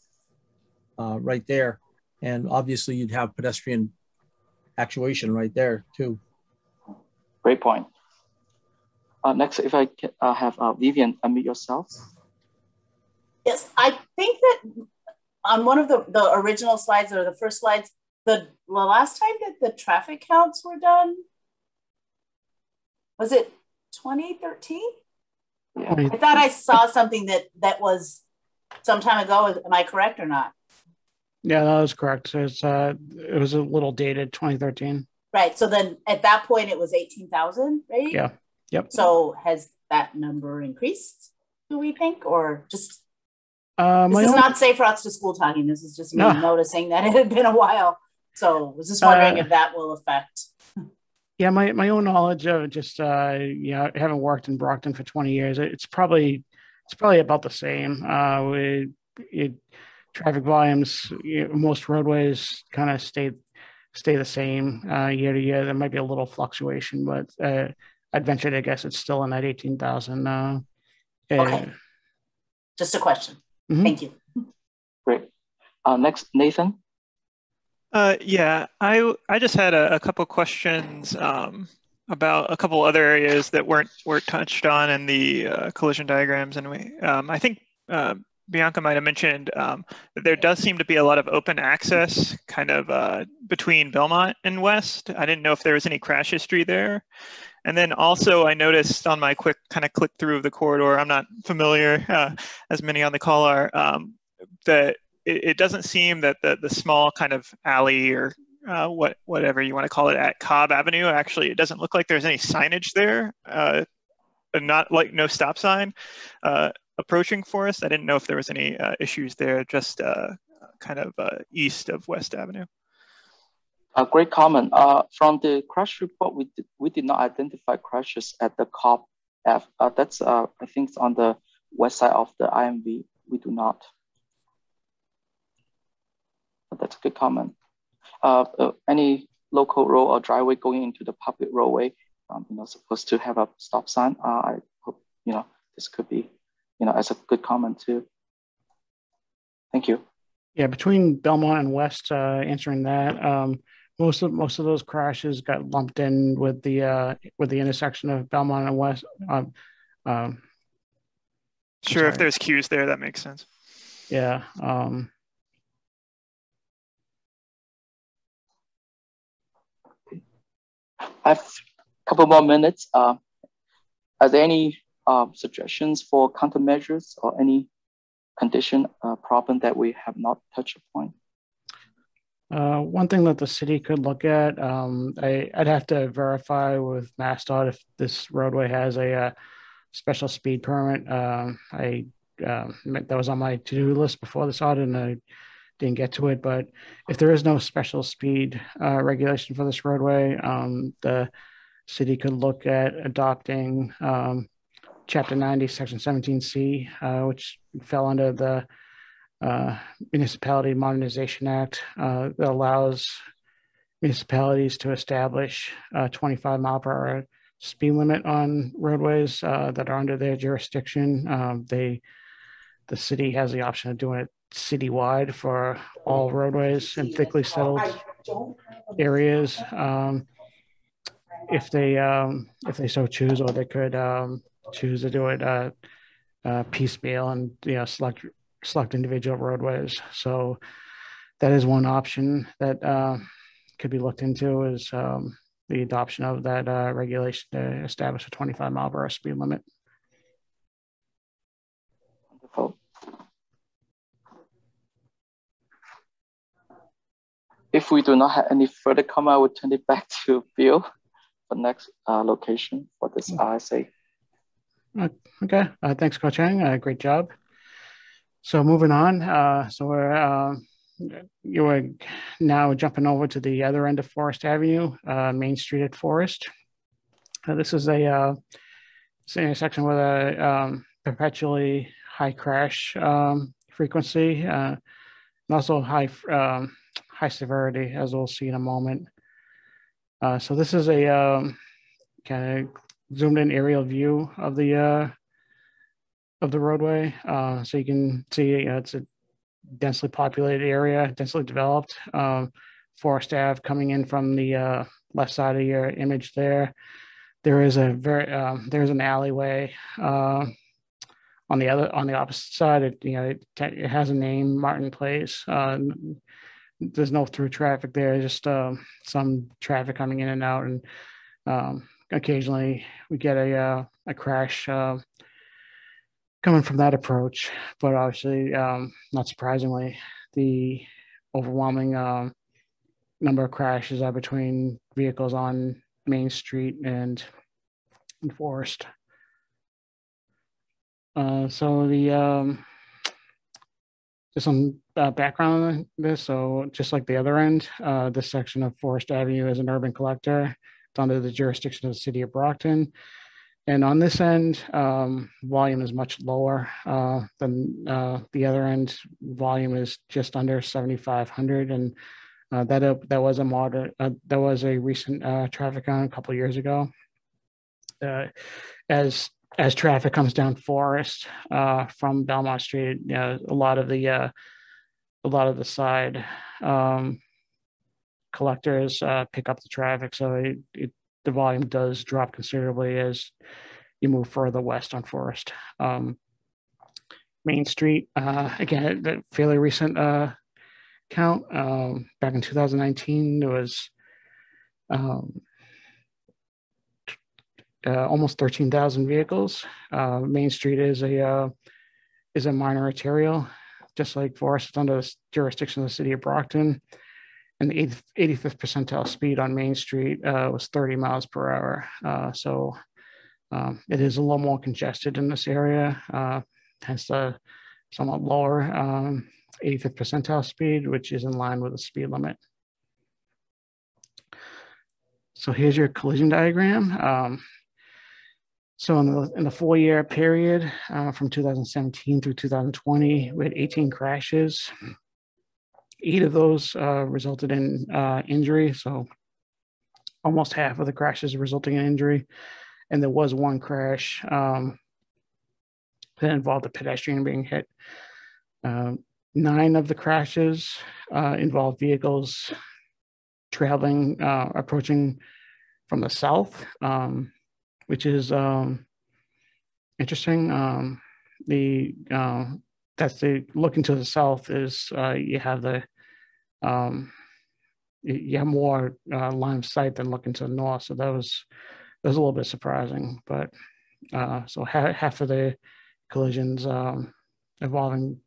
right there, and obviously you'd have pedestrian actuation right there too. Great point. Next, if I can, have Vivian unmute yourself. Yes, I think that on one of the original slides or the first slides, the last time that the traffic counts were done, was it 2013? Yeah. I thought I saw something that was some time ago. Am I correct or not? Yeah, that was correct. So it was a little dated, 2013. Right. So then at that point it was 18,000, right? Yeah. Yep. So has that number increased, do we think, or just? This is not safe routes to school talking. This is just me noticing that it had been a while. So I was just wondering if that will affect. Yeah, my own knowledge of just having worked in Brockton for 20 years, it's probably about the same. Traffic volumes, most roadways kind of stay the same year to year. There might be a little fluctuation, but I'd venture to guess it's still in that 18,000. Okay. Just a question. Mm-hmm. Thank you. Great. Next, Nathan. Yeah, I just had a couple questions about a couple other areas that weren't touched on in the collision diagrams, and I think Bianca might have mentioned that there does seem to be a lot of open access kind of between Belmont and West. I didn't know if there was any crash history there. And then also I noticed on my quick kind of click through of the corridor, I'm not familiar as many on the call are, that it doesn't seem that the small kind of alley or whatever you want to call it at Cobb Avenue, actually, it doesn't look like there's any signage there, not like no stop sign approaching Forest. I didn't know if there was any issues there, just kind of east of West Avenue. A great comment. From the crash report, we did not identify crashes at the Cobb Ave. That's I think it's on the west side of the IMV. We do not. But that's a good comment. Any local road or driveway going into the public roadway, supposed to have a stop sign. I hope this could be as a good comment too. Thank you. Yeah, between Belmont and West, answering that, most of those crashes got lumped in with the intersection of Belmont and West. Sure, if there's queues there, that makes sense. Yeah. I have a couple more minutes. Are there any suggestions for countermeasures or any condition problem that we have not touched upon? One thing that the city could look at, I'd have to verify with MassDOT if this roadway has a special speed permit. That was on my to-do list before this audit, and I didn't get to it. But if there is no special speed regulation for this roadway, the city could look at adopting Chapter 90, Section 17C, which fell under the Municipality Modernization Act, that allows municipalities to establish a 25 mile per hour speed limit on roadways that are under their jurisdiction. The city has the option of doing it citywide for all roadways in thickly settled areas, if they so choose, or they could choose to do it piecemeal and select individual roadways. So that is one option that could be looked into, is the adoption of that regulation to establish a 25-mile-per-hour speed limit. Wonderful. If we do not have any further comment, I will turn it back to Bill for next location for this RSA. Okay, thanks, Coach Chang. Great job. So moving on, so you are now jumping over to the other end of Forest Avenue, Main Street at Forest. This is a intersection with a perpetually high crash frequency, and also high severity, as we'll see in a moment. So this is a kind of zoomed in aerial view of the roadway. So you can see it's a densely populated area, densely developed. Forest Ave coming in from the left side of your image there. There is there's an alleyway on the opposite side. It has a name, Martin Place. There's no through traffic there, just some traffic coming in and out, and occasionally we get a crash coming from that approach. But obviously, not surprisingly, the overwhelming number of crashes are between vehicles on Main Street and Forest. So just some background on this. So just like the other end, this section of Forest Avenue is an urban collector. It's under the jurisdiction of the city of Brockton. And on this end, volume is much lower than the other end. Volume is just under 7,500, and that was a recent traffic count a couple of years ago. As traffic comes down Forest from Belmont Street, a lot of the side collectors pick up the traffic, so the volume does drop considerably as you move further west on Forest. Main Street, again, the fairly recent count. Back in 2019, there was almost 13,000 vehicles. Main Street is a minor arterial, just like Forest. It's under the jurisdiction of the city of Brockton. And the 85th percentile speed on Main Street was 30 miles per hour. So it is a little more congested in this area, hence the somewhat lower 85th percentile speed, which is in line with the speed limit. So here's your collision diagram. So in the 4-year period from 2017 through 2020, we had 18 crashes. 8 of those resulted in injury. So almost half of the crashes resulting in injury. And there was one crash that involved a pedestrian being hit. 9 of the crashes involved vehicles approaching from the south, which is interesting. That's the looking to the south is you have more line of sight than looking to the north. So that was a little bit surprising. But so half of the collisions involving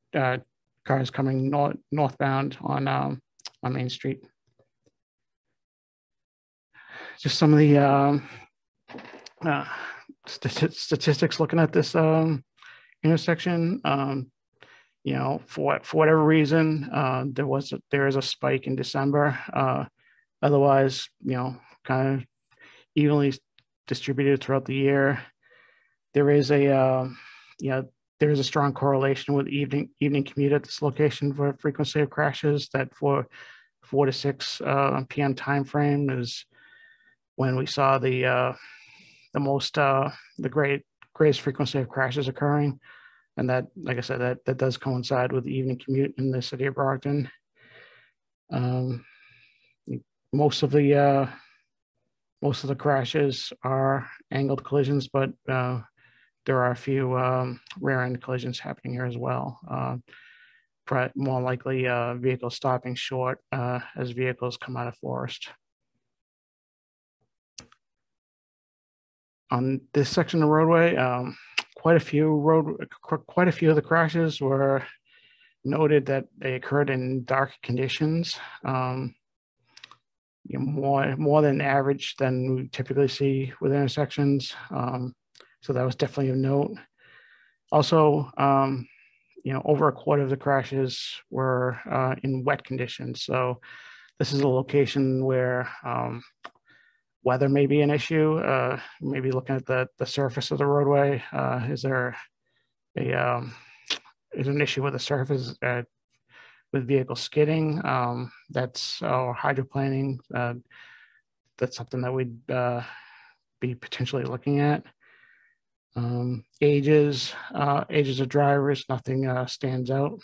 cars coming northbound on Main Street. Just some of the statistics looking at this intersection. For whatever reason, there is a spike in December. Otherwise, kind of evenly distributed throughout the year. There is a strong correlation with evening commute at this location for frequency of crashes. That for 4 to 6 p.m. time frame is when we saw the greatest frequency of crashes occurring. And that, like I said, that does coincide with the evening commute in the city of Brockton. Most of the crashes are angled collisions, but there are a few rear end collisions happening here as well. More likely vehicles stopping short as vehicles come out of forest. On this section of roadway, quite a few of the crashes were noted that they occurred in dark conditions, more than average than we typically see with intersections. So that was definitely of note. Also, over a quarter of the crashes were in wet conditions. So this is a location where weather may be an issue. Maybe looking at the surface of the roadway, is there is an issue with the surface with vehicle skidding? That's or hydroplaning. That's something that we'd be potentially looking at. Ages of drivers, nothing stands out.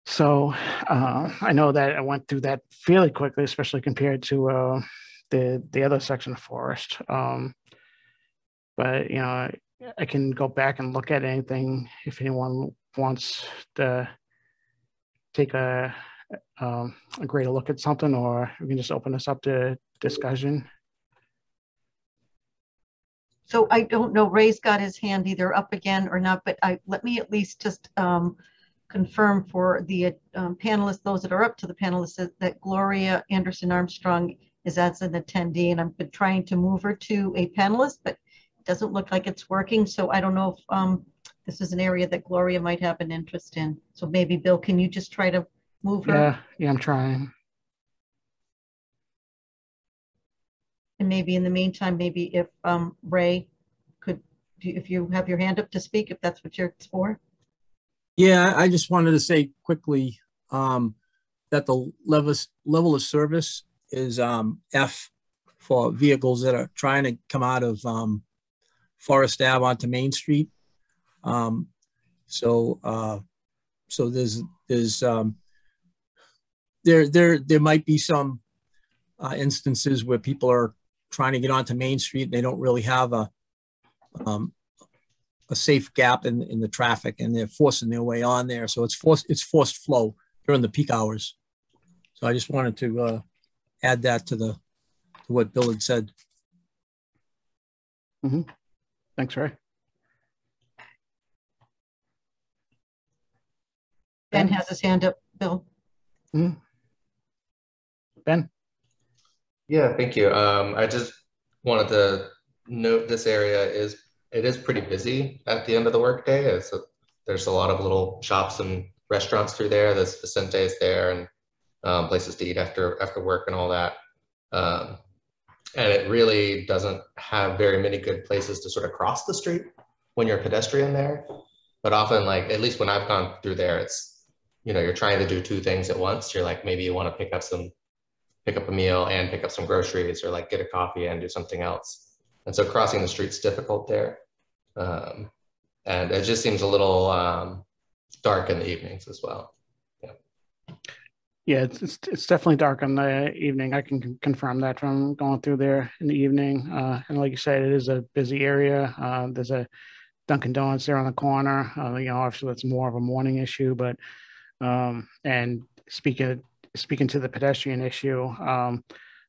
So I know that I went through that fairly quickly, especially compared to the other section of forest. But I can go back and look at anything if anyone wants to take a greater look at something, or we can just open this up to discussion. So I don't know, Ray's got his hand either up again or not, but let me at least just confirm for the panelists, those that are up to the panelists, that Gloria Anderson Armstrong is as an attendee, and I've been trying to move her to a panelist, but it doesn't look like it's working. So I don't know if this is an area that Gloria might have an interest in. So maybe Bill, can you just try to move her? Yeah, I'm trying. And maybe in the meantime, maybe if Ray could, if you have your hand up to speak, if that's what you're for. Yeah, I just wanted to say quickly that the level of service is F for vehicles that are trying to come out of Forest Ave onto Main Street. So there's there might be some instances where people are trying to get onto Main Street and they don't really have a safe gap in the traffic, and they're forcing their way on there. So it's forced flow during the peak hours. So I just wanted to add that to what Bill had said. Mm-hmm. Thanks, Ray. Ben has his hand up, Bill. Mm-hmm. Ben? Yeah, thank you. I just wanted to note this area is pretty busy at the end of the workday. There's a lot of little shops and restaurants through there. There's Vicentes there and places to eat after work and all that. And it really doesn't have very many good places to sort of cross the street when you're a pedestrian there. But often, like, at least when I've gone through there, it's, you're trying to do two things at once. You're like, maybe you want to pick up a meal and pick up some groceries, or like get a coffee and do something else. And so crossing the street's difficult there. And it just seems a little dark in the evenings as well. Yeah, it's definitely dark in the evening. I can confirm that from going through there in the evening. And like you said, it is a busy area. There's a Dunkin' Donuts there on the corner. Obviously that's more of a morning issue, but and speaking to the pedestrian issue,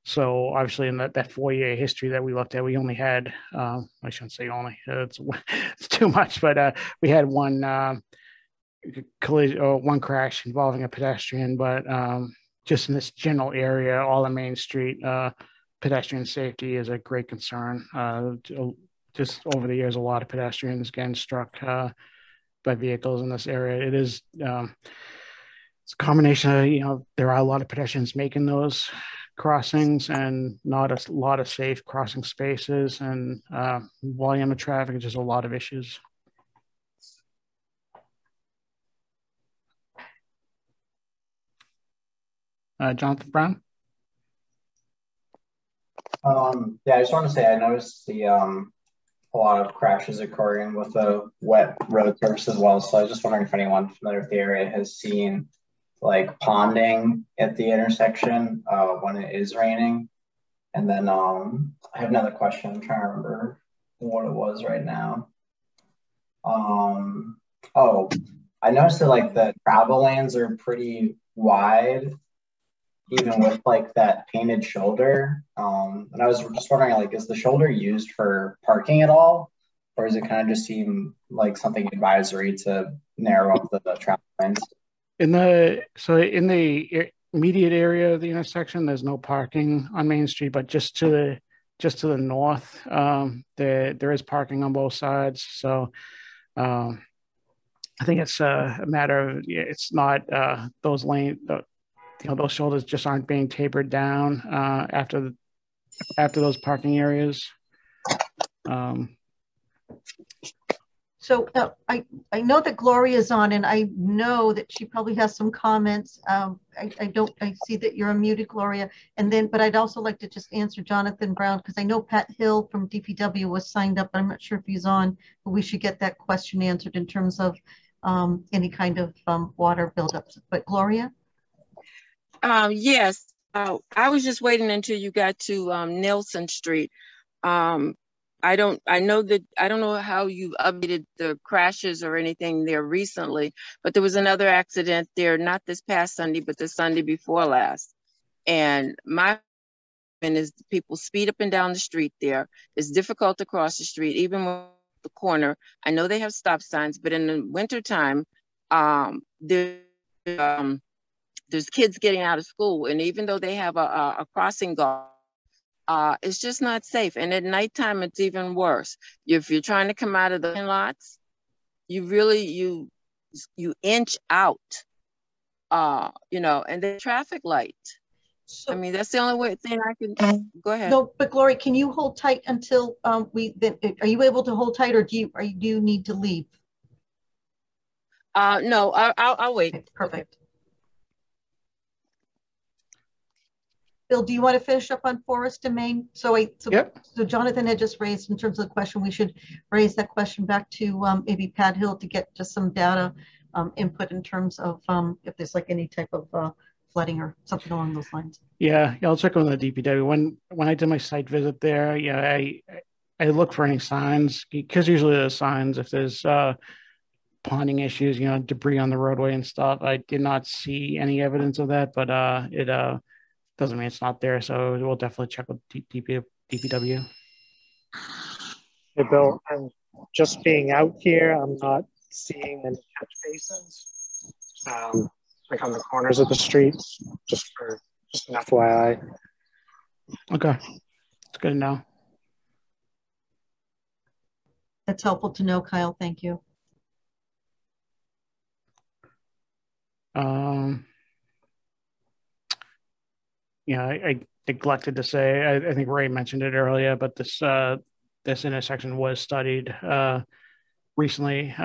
so obviously in that 4-year history that we looked at, we only had, I shouldn't say only, it's too much, but we had one collision or one crash involving a pedestrian, but just in this general area, all of Main Street, pedestrian safety is a great concern. Just over the years, a lot of pedestrians getting struck by vehicles in this area. It is it's a combination of, there are a lot of pedestrians making those crossings and not a lot of safe crossing spaces, and volume of traffic, just a lot of issues. Jonathan Brown? Yeah, I just want to say I noticed a lot of crashes occurring with the wet road surface as well. So I was just wondering if anyone familiar with the area has seen like ponding at the intersection when it is raining. And then I have another question. I'm trying to remember what it was right now. Oh, I noticed that like the travel lanes are pretty wide, even with like that painted shoulder. And I was just wondering, like, is the shoulder used for parking at all? Or does it kind of just seem like something advisory to narrow up the travel lanes? In the immediate area of the intersection, there's no parking on Main Street, but just to the north, there is parking on both sides. So I think it's a matter of it's not those those shoulders just aren't being tapered down after those parking areas. So I know that Gloria's on, and I know that she probably has some comments. I see that you're unmuted, Gloria. But I'd also like to just answer Jonathan Brown, because I know Pat Hill from DPW was signed up. I'm not sure if he's on, but we should get that question answered in terms of any kind of water buildups. But Gloria? Yes, I was just waiting until you got to Nilsson Street. I don't know how you updated the crashes or anything there recently, but there was another accident there, not this past Sunday, but the Sunday before last. And my opinion is people speed up and down the street there. It's difficult to cross the street, even with the corner. I know they have stop signs, but in the wintertime, there's kids getting out of school. And even though they have a crossing guard, it's just not safe. And at nighttime, it's even worse. If you're trying to come out of the lots, you really, you inch out, and the traffic light. So, I mean, that's the only thing I can, go ahead. No, but Gloria, can you hold tight until are you able to hold tight, or do you need to leave? No, I'll wait. Okay, perfect. Bill, do you want to finish up on Forest and Main? So Jonathan had just raised in terms of the question, we should raise that question back to maybe Pat Hill to get just some data input in terms of if there's like any type of flooding or something along those lines. Yeah, I'll check on the DPW. When I did my site visit there, I look for any signs, because usually there's signs if there's ponding issues, debris on the roadway and stuff. I did not see any evidence of that, but it doesn't mean it's not there. So we'll definitely check with DPW. Hey, Bill, and just being out here, I'm not seeing any catch basins, like on the corners of the streets, just an FYI. Okay, it's good to know. That's helpful to know, Kyle. Thank you. I neglected to say, I think Ray mentioned it earlier, but this intersection was studied recently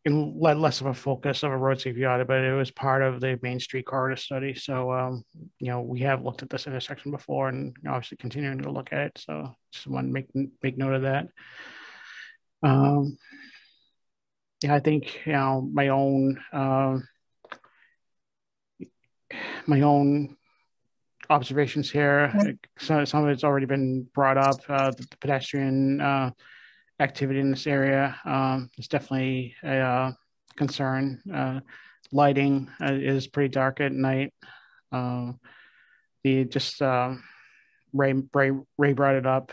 in less of a focus of a road safety audit, but it was part of the Main Street corridor study. So, we have looked at this intersection before, and obviously continuing to look at it. So just want to make note of that. I think, my own observations here. Some of it's already been brought up. The pedestrian activity in this area is definitely a concern. Lighting is pretty dark at night. Ray brought it up.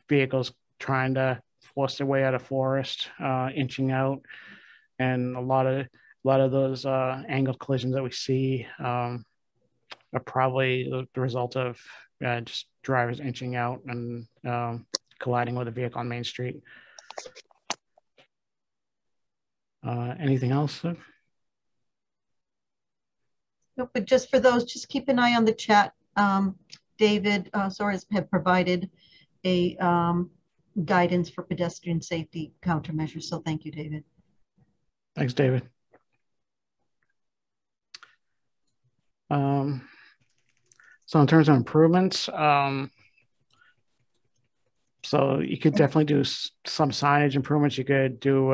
Vehicles trying to force their way out of forest, inching out, and a lot of those angled collisions that we see are probably the result of just drivers inching out and colliding with a vehicle on Main Street. Anything else? No, but just for those, just keep an eye on the chat. David Soares had provided a guidance for pedestrian safety countermeasures. So thank you, David. Thanks, David. So in terms of improvements, so you could definitely do some signage improvements. You could do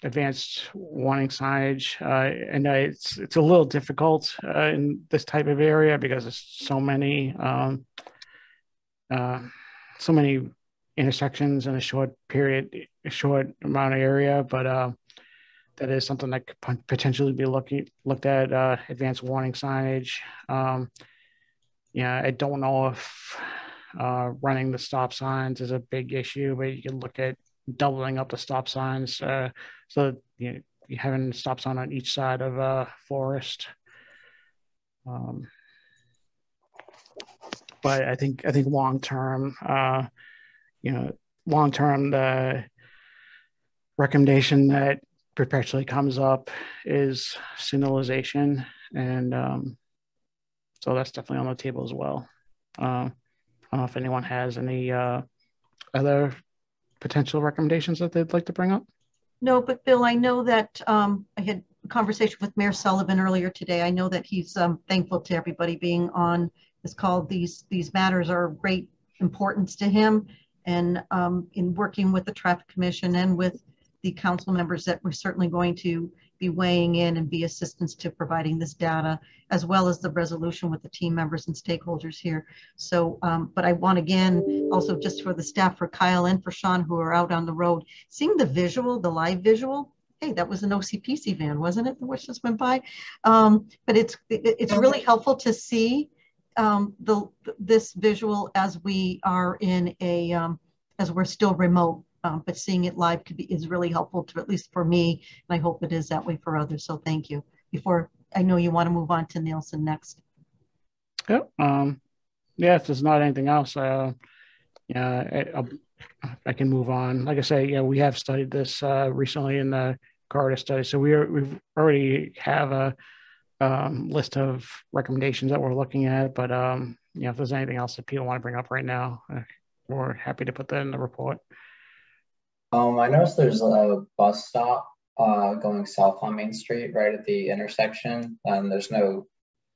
advanced warning signage. And it's a little difficult in this type of area because there's so many intersections in a short amount of area. But that is something that could potentially be looked at, advanced warning signage. Yeah, I don't know if running the stop signs is a big issue, but you can look at doubling up the stop signs so you having a stop sign on each side of Forest. But I think long term, the recommendation that perpetually comes up is signalization, and so that's definitely on the table as well. I don't know if anyone has any other potential recommendations that they'd like to bring up. No, but Bill, I know that I had a conversation with Mayor Sullivan earlier today. I know that he's thankful to everybody being on this call. These matters are of great importance to him, and in working with the Traffic Commission and with the council members, that we're certainly going to be weighing in and be assistance to providing this data, as well as the resolution with the team members and stakeholders here. So, but I want again, also just for the staff, for Kyle and for Sean, who are out on the road, seeing the visual, the live visual. Hey, that was an OCPC van, wasn't it? Which just went by. But it's really helpful to see this visual as we are in a, as we're still remote. But seeing it live is really helpful to, at least for me, and I hope it is that way for others. So thank you. Before, I know you want to move on to Nilsson next. Yeah. Yeah. If there's not anything else, I can move on. Like I say, we have studied this recently in the corridor study, so we've already have a list of recommendations that we're looking at. But if there's anything else that people want to bring up right now, we're happy to put that in the report. I noticed there's a bus stop going south on Main Street right at the intersection. There's no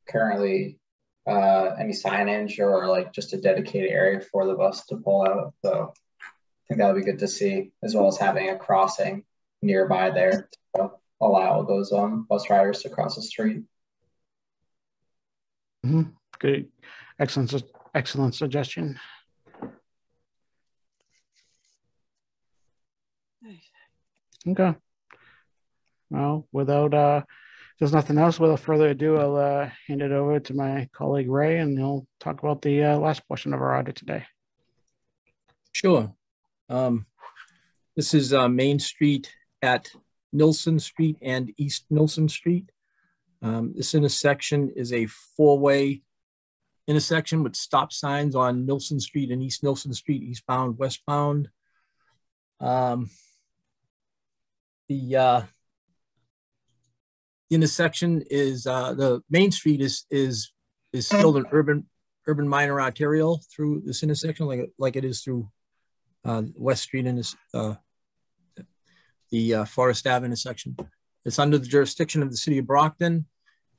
currently any signage or like just a dedicated area for the bus to pull out. So I think that would be good to see, as well as having a crossing nearby there to allow those bus riders to cross the street. Mm-hmm. Good. Excellent suggestion. Okay. Well, if there's nothing else, without further ado, I'll hand it over to my colleague Ray, and he'll talk about the last portion of our audit today. Sure. This is Main Street at Nilsson Street and East Nilsson Street. This intersection is a four-way intersection with stop signs on Nilsson Street and East Nilsson Street, eastbound, westbound. The intersection is the Main Street is still an urban minor arterial through this intersection, like it is through West Street and the Forest Ave intersection. It's under the jurisdiction of the city of Brockton.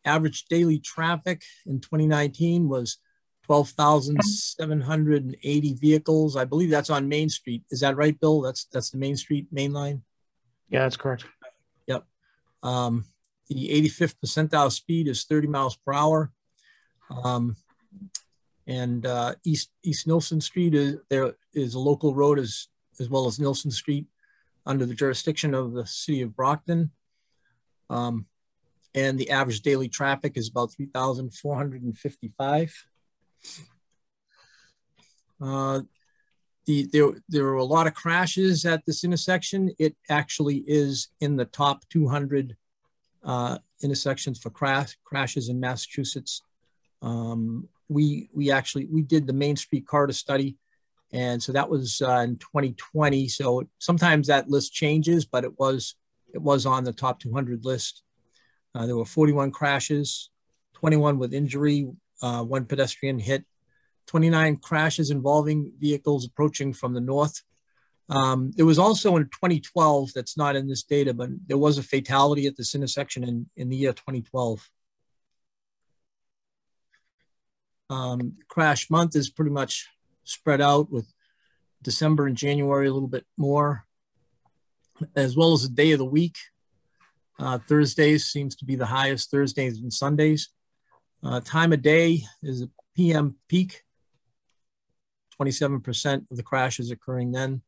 Average daily traffic in 2019 was 12,780 vehicles. I believe that's on Main Street. Is that right, Bill? That's the Main Street main line. Yeah, that's correct. Yep. The 85th percentile speed is 30 miles per hour. And East Nilsson Street there is a local road as well as Nilsson Street under the jurisdiction of the city of Brockton. And the average daily traffic is about 3,455. There were a lot of crashes at this intersection. It actually is in the top 200 intersections for crashes in Massachusetts. We did the Main Street corridor study, and so that was in 2020. So sometimes that list changes, but it was on the top 200 list. There were 41 crashes, 21 with injury, 1 pedestrian hit, 29 crashes involving vehicles approaching from the north. There was also in 2012, that's not in this data, but there was a fatality at this intersection in the year 2012. Crash month is pretty much spread out with December and January a little bit more. as well as the day of the week. Thursdays seems to be the highest, Thursdays and Sundays. Time of day is a PM peak. 27% of the crashes occurring then.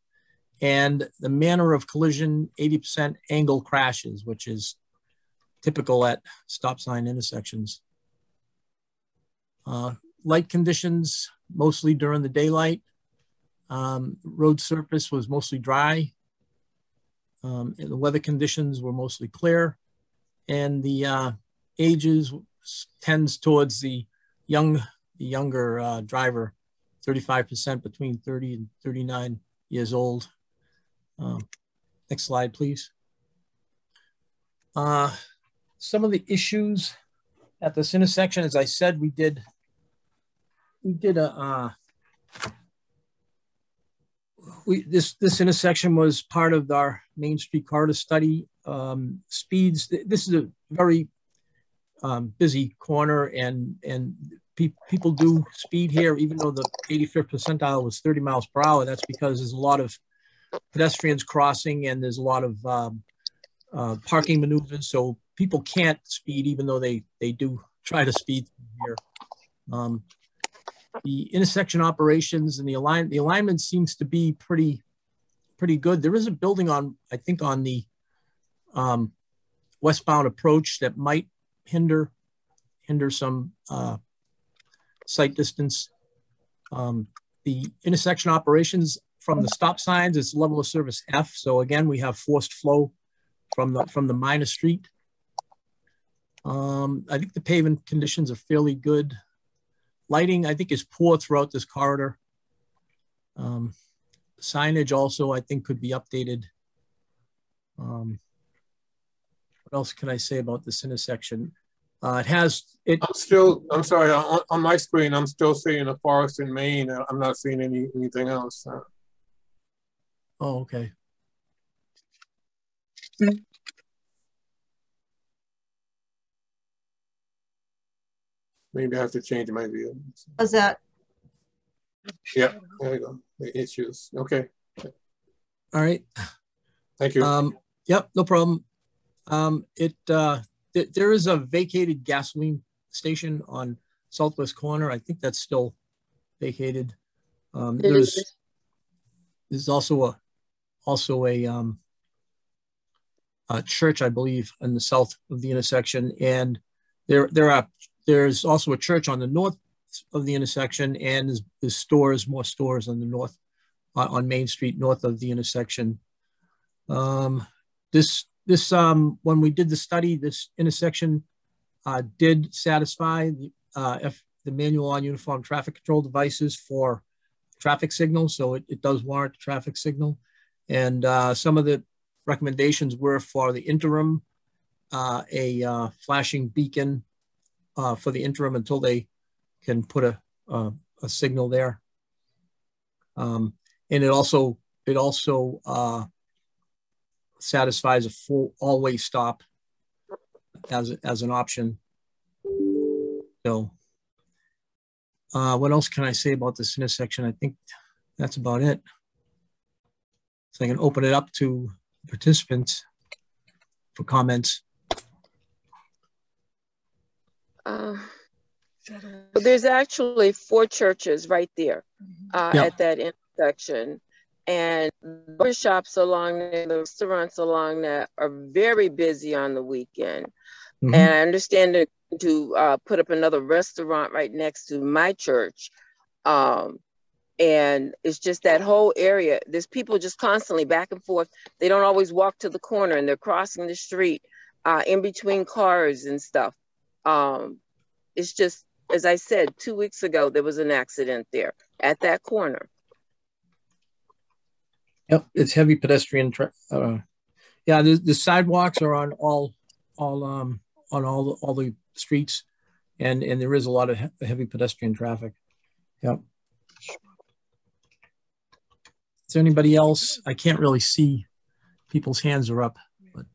And the manner of collision, 80% angle crashes, which is typical at stop sign intersections. Light conditions, mostly during the daylight. Road surface was mostly dry. The weather conditions were mostly clear. And the ages tends towards the younger driver, 35% between 30 and 39 years old. Next slide, please. Some of the issues at this intersection, as I said, we did this intersection was part of our Main Street corridor study. Speeds, this is a very busy corner, and people do speed here, even though the 85th percentile was 30 miles per hour. That's because there's a lot of pedestrians crossing, and there's a lot of parking maneuvers, so people can't speed, even though they do try to speed here. The intersection operations and the alignment seems to be pretty good. There is a building on, I think, on the westbound approach that might hinder some sight distance. The intersection operations from the stop signs, it's level of service F. So again, we have forced flow from the minor street. I think the pavement conditions are fairly good. Lighting, I think, is poor throughout this corridor. Signage also, I think, could be updated. What else can I say about this intersection? I'm sorry, on my screen, I'm still seeing a forest in Maine. I'm not seeing anything else. Oh, okay. Maybe I have to change my view. How's that? Yeah, there you go. The issues. Okay. All right. Thank you. Yep, no problem. There is a vacated gasoline station on southwest corner. I think that's still vacated. There's also a church, I believe, in the south of the intersection, and there's also a church on the north of the intersection, and there's more stores on the north, on Main Street, north of the intersection. When we did the study, this intersection did satisfy the manual on uniform traffic control devices for traffic signals, so it does warrant a traffic signal. And some of the recommendations were for the interim, a flashing beacon for the interim until they can put a signal there. And it also satisfies a full all-way stop as an option. So what else can I say about this intersection? I think that's about it. So I can open it up to participants for comments. There's actually 4 churches right there at that intersection. And the shops along there, the restaurants along there are very busy on the weekend. And I understand they're going to put up another restaurant right next to my church. And it's just that whole area. There's people just constantly back and forth. They don't always walk to the corner, and they're crossing the street in between cars and stuff. It's just, as I said, 2 weeks ago, there was an accident there at that corner. Yep, it's heavy pedestrian. Yeah, the sidewalks are on all the streets, and there is a lot of heavy pedestrian traffic. Yep. Is there anybody else? I can't really see. People's hands are up, but.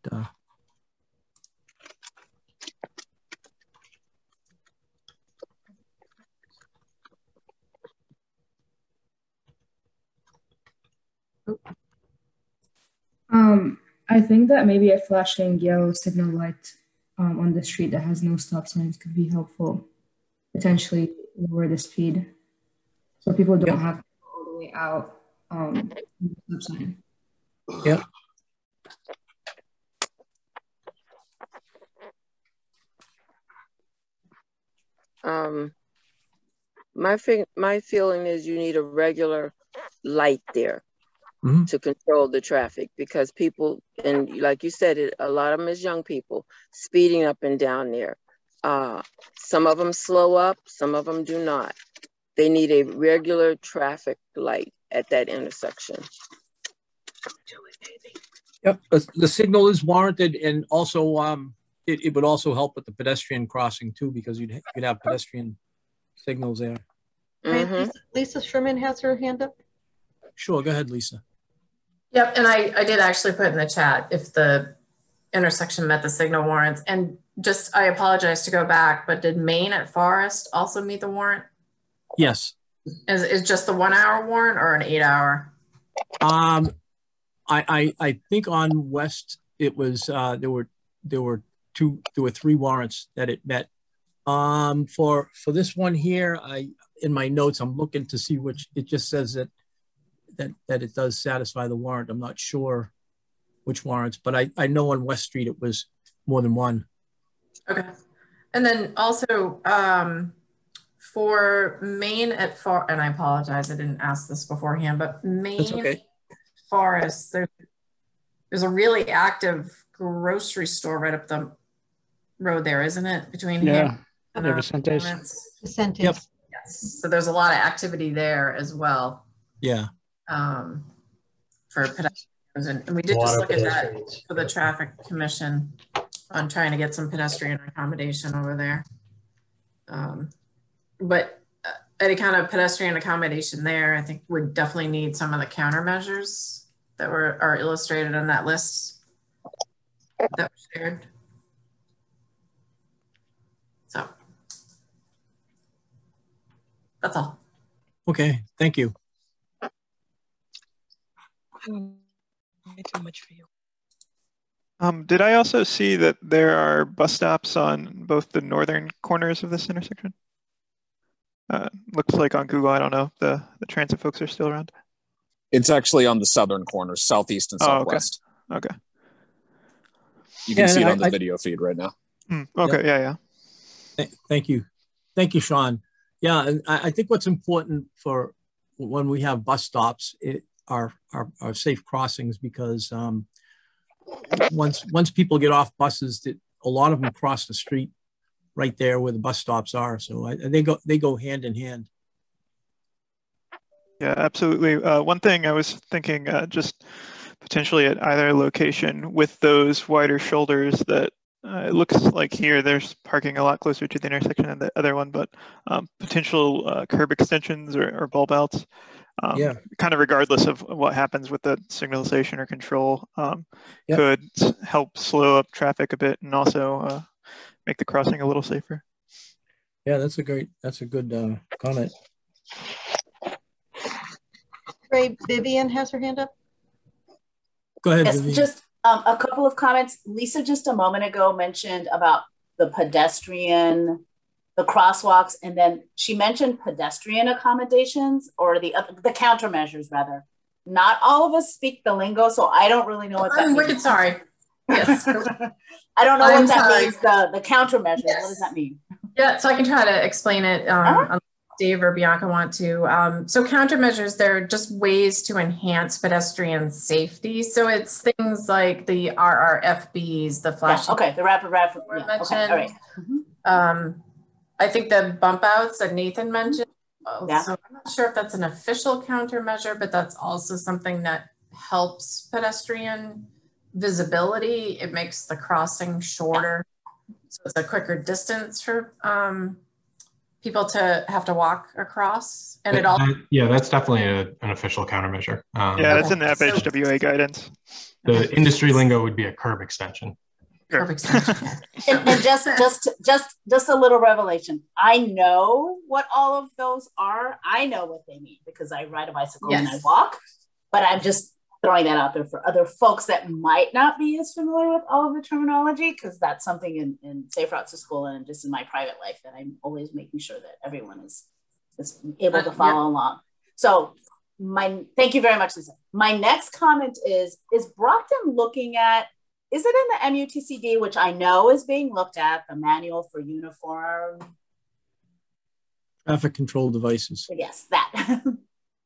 I think that maybe a flashing yellow signal light on the street that has no stop signs could be helpful. Potentially lower the speed, so people don't have to go all the way out the stop sign. Yeah. My feeling is you need a regular light there Mhm. to control the traffic, because people, and like you said, a lot of them is young people speeding up and down there. Some of them slow up, some of them do not. They need a regular traffic light at that intersection. Yep, the signal is warranted, and also it would also help with the pedestrian crossing too, because you'd have pedestrian signals there. Right, Lisa Sherman has her hand up. Sure, go ahead, Lisa. Yep, and I did actually put in the chat if the intersection met the signal warrants. And just, I apologize to go back, but did Maine at Forest also meet the warrant? Yes. Is just the 1 hour warrant or an 8 hour? I think on West it was there were 3 warrants that it met. For this one here, in my notes I'm looking to see which, it just says that it does satisfy the warrant. I'm not sure which warrants, but I know on West Street it was more than one. Okay, and then also for Maine at and I apologize, I didn't ask this beforehand, but Maine Forest, there's a really active grocery store right up the road there, isn't it? Between here and Vicentes. Yep. Yes. So there's a lot of activity there as well. Yeah. For pedestrians, and we did just look at that for the traffic commission on trying to get some pedestrian accommodation over there. But any kind of pedestrian accommodation there, I think would definitely need some of the countermeasures that are illustrated on that list that was shared. So that's all. Okay, thank you. Too much for you. Did I also see that there are bus stops on both the northern corners of this intersection? Looks like on Google, I don't know if the transit folks are still around. It's actually on the southern corners, southeast and southwest. Oh, okay. You can see it on the video feed right now. Okay, yeah. Thank you. Thank you, Sean. Yeah, and I think what's important for when we have bus stops are safe crossings, because once people get off buses, a lot of them cross the street right there where the bus stops are. So they go hand in hand. Yeah, absolutely. One thing I was thinking, just potentially at either location with those wider shoulders, that it looks like here there's parking a lot closer to the intersection than the other one, but potential curb extensions or bulb outs, kind of regardless of what happens with the signalization or control, could help slow up traffic a bit and also make the crossing a little safer. Yeah, that's a good comment. Ray, Vivian has her hand up. Go ahead, Yes, Vivian. just a couple of comments. Lisa just a moment ago mentioned about the pedestrian, the crosswalks, and then she mentioned pedestrian accommodations, or the countermeasures rather. Not all of us speak the lingo, so I don't really know what that means. I'm wicked sorry. Yes. I don't know what that means, the countermeasures. Yes. What does that mean? Yeah, so I can try to explain it. Dave or Bianca want to. So countermeasures, they're just ways to enhance pedestrian safety. So it's things like the RRFBs, the flashing. Okay, the rapid. Okay, all right. I think the bump outs that Nathan mentioned. So I'm not sure if that's an official countermeasure, but that's also something that helps pedestrian visibility. It makes the crossing shorter, so it's a quicker distance for people to have to walk across. And it also that's definitely an official countermeasure. That's in the FHWA guidance. The industry lingo would be a curb extension. Curb extension. and just a little revelation. I know what all of those are. I know what they mean because I ride a bicycle and I walk, but I'm just throwing that out there for other folks that might not be as familiar with all of the terminology, because that's something in Safe Routes to School and just in my private life that I'm always making sure that everyone is able to follow along. So thank you very much, Lisa. My next comment is Brockton looking at, is it in the MUTCD, which I know is being looked at, the manual for uniform traffic control devices? Yes, that.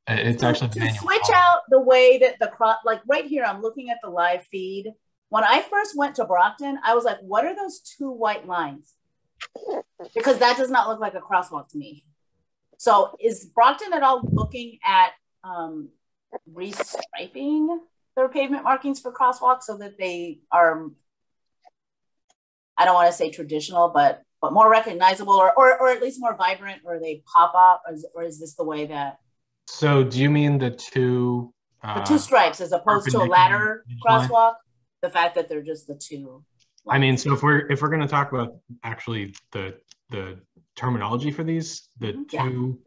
It's actually the manual. Switch out the way that like right here, I'm looking at the live feed. When I first went to Brockton, I was like, what are those two white lines? Because that does not look like a crosswalk to me. So is Brockton at all looking at restriping their pavement markings for crosswalks so that they are, I don't want to say traditional, but more recognizable or at least more vibrant, or they pop up, or is this the way that? So do you mean the two stripes as opposed to a ladder crosswalk? The fact that they're just the two lines. I mean, so if we're going to talk about actually the terminology for these, the two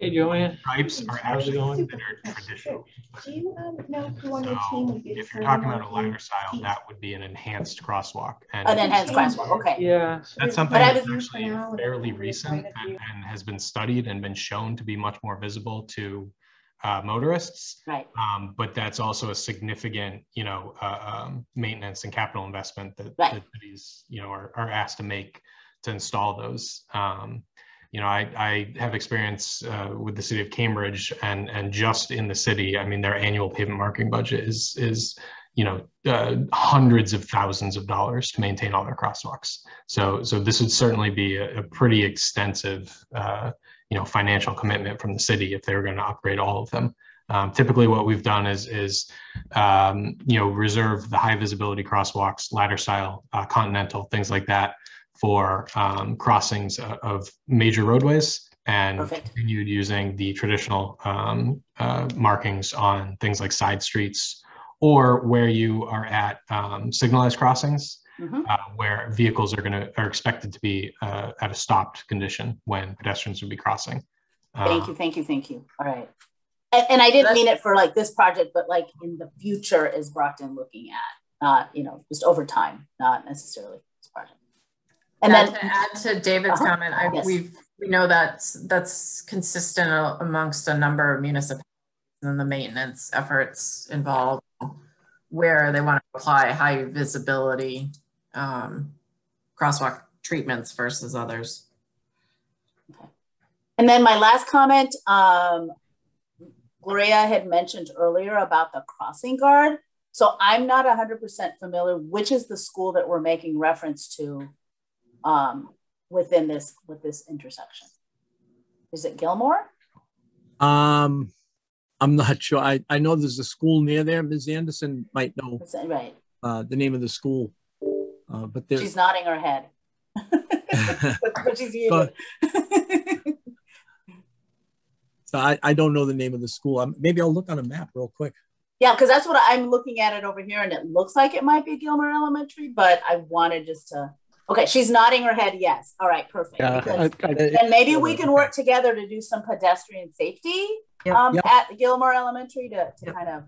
stripes are actually considered traditional. Do you know who on your team would be if you're talking about a ladder style, that would be an enhanced crosswalk. And an enhanced crosswalk, okay. Yeah. That's something that's actually fairly recent and has been studied and been shown to be much more visible to motorists. Right. But that's also a significant, maintenance and capital investment that cities, are asked to make to install those. I have experience with the city of Cambridge, and just in the city, I mean, their annual pavement marking budget is hundreds of thousands of dollars to maintain all their crosswalks. So this would certainly be a pretty extensive, financial commitment from the city if they were going to upgrade all of them. Typically what we've done is reserve the high visibility crosswalks, ladder style, continental, things like that, for crossings of major roadways, and continued using the traditional markings on things like side streets, or where you are at signalized crossings, where vehicles are expected to be at a stopped condition when pedestrians would be crossing. Thank you. All right. And I didn't mean it for like this project, but like in the future is Brockton looking at, not, just over time, not necessarily this project. And then to add to David's comment, we know that's consistent amongst a number of municipalities and the maintenance efforts involved, where they want to apply high visibility crosswalk treatments versus others. Okay. And then my last comment, Gloria had mentioned earlier about the crossing guard. So I'm not 100% familiar which is the school that we're making reference to with this intersection. Is it Gilmore? I'm not sure. I know there's a school near there. Ms. Anderson might know right. The name of the school. But she's nodding her head. But she's muted. So I don't know the name of the school. Maybe I'll look on a map real quick. Yeah, because that's what I'm looking at it over here, and it looks like it might be Gilmore Elementary, but I wanted just to. Okay, she's nodding her head. Yes. All right. Perfect. Yeah, and maybe we can work together to do some pedestrian safety at Gilmore Elementary to kind of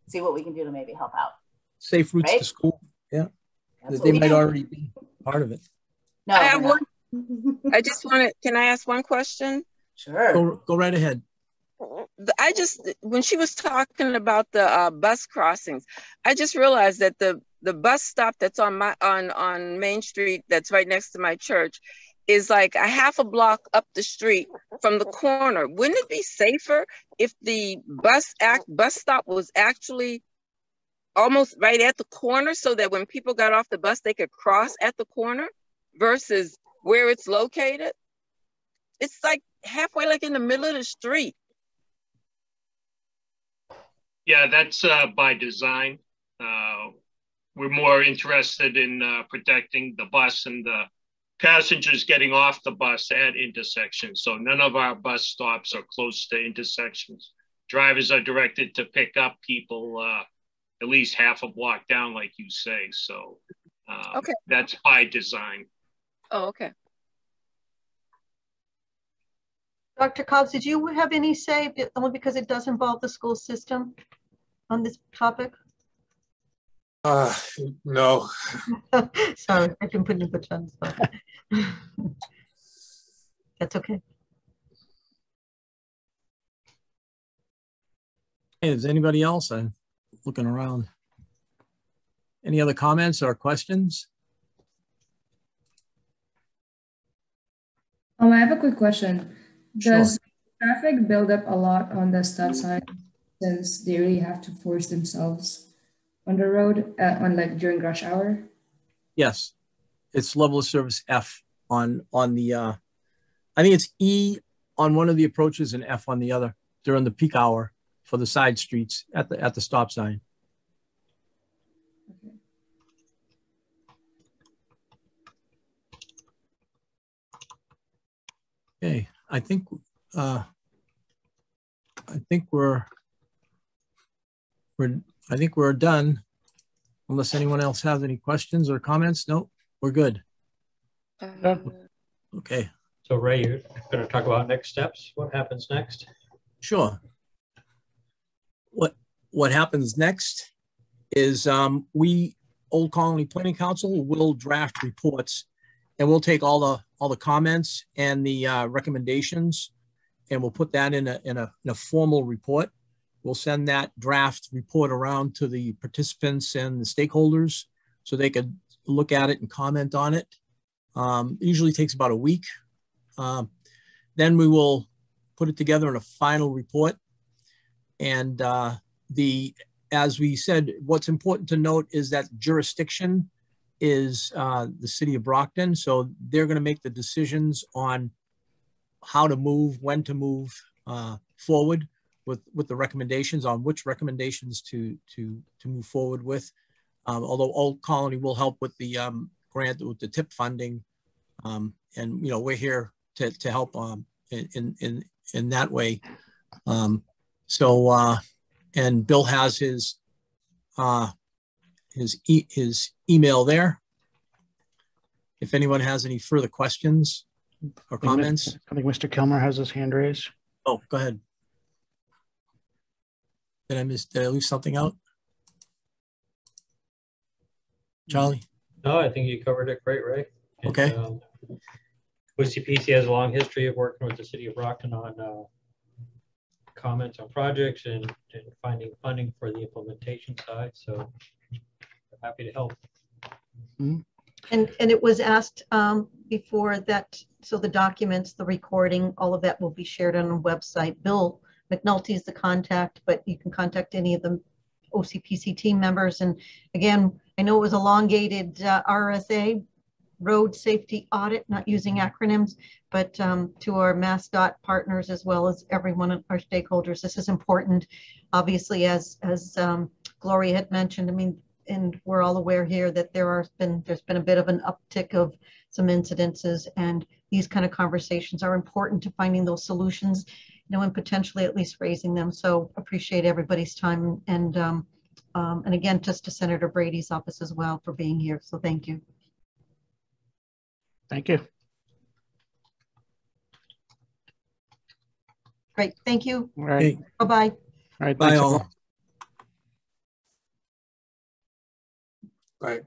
see what we can do to maybe help out. Safe routes to school. Yeah. They might already be part of it. No. I have one. I just want to. Can I ask one question? Sure. Go right ahead. When she was talking about the bus crossings, I just realized that the bus stop that's on Main Street, that's right next to my church, is like a half a block up the street from the corner. Wouldn't it be safer if the bus stop was actually almost right at the corner, so that when people got off the bus, they could cross at the corner versus where it's located? It's like halfway, like in the middle of the street. Yeah, that's by design. We're more interested in protecting the bus and the passengers getting off the bus at intersections. So none of our bus stops are close to intersections. Drivers are directed to pick up people at least half a block down, like you say. So that's by design. Oh, okay. Dr. Cobbs, did you have any say, only because it does involve the school system on this topic? No. Sorry, I didn't put any good on the spot. That's okay. Hey, is anybody else? I'm looking around. Any other comments or questions? I have a quick question. Does Sure. traffic build up a lot on the stop sign since they really have to force themselves on the road on like during rush hour? Yes, it's level of service F on the, I think it's E on one of the approaches and F on the other during the peak hour for the side streets at the stop sign. Okay, I think we're done. Unless anyone else has any questions or comments. Nope, we're good. Okay. So Ray, you're going to talk about next steps. What happens next? Sure. What happens next is we, Old Colony Planning Council, will draft reports, and we'll take all the comments and the recommendations, and we'll put that in a formal report. We'll send that draft report around to the participants and the stakeholders so they could look at it and comment on it. Usually takes about a week. Then we will put it together in a final report. And as we said, what's important to note is that jurisdiction is the city of Brockton. So they're going to make the decisions on how to move, when to move forward with the recommendations on which recommendations to move forward with. Although Old Colony will help with the grant, with the TIP funding. And, you know, we're here to help in that way. And Bill has his email there. If anyone has any further questions or comments. I think Mr. Kilmer has his hand raised. Oh, go ahead. Did I leave something out? Charlie? No, I think you covered it great, Ray. And, okay. OCPC has a long history of working with the city of Brockton on comments on projects and finding funding for the implementation side. So we're happy to help. Mm-hmm. And it was asked before that, so the documents, the recording, all of that will be shared on the website. Bill McNulty is the contact, but you can contact any of the OCPC team members. And again, I know it was elongated RSA, Road Safety Audit, not using acronyms, but to our MassDOT partners as well as everyone of our stakeholders, this is important. Obviously, as Gloria had mentioned, I mean, and we're all aware here that there's been a bit of an uptick of some incidences, and these kind of conversations are important to finding those solutions, you know, and potentially at least raising them. So appreciate everybody's time, and again, just to Senator Brady's office as well for being here. So thank you. Thank you. Great, thank you. All right. Bye-bye. All right. Bye Thanks, all. everyone. Right.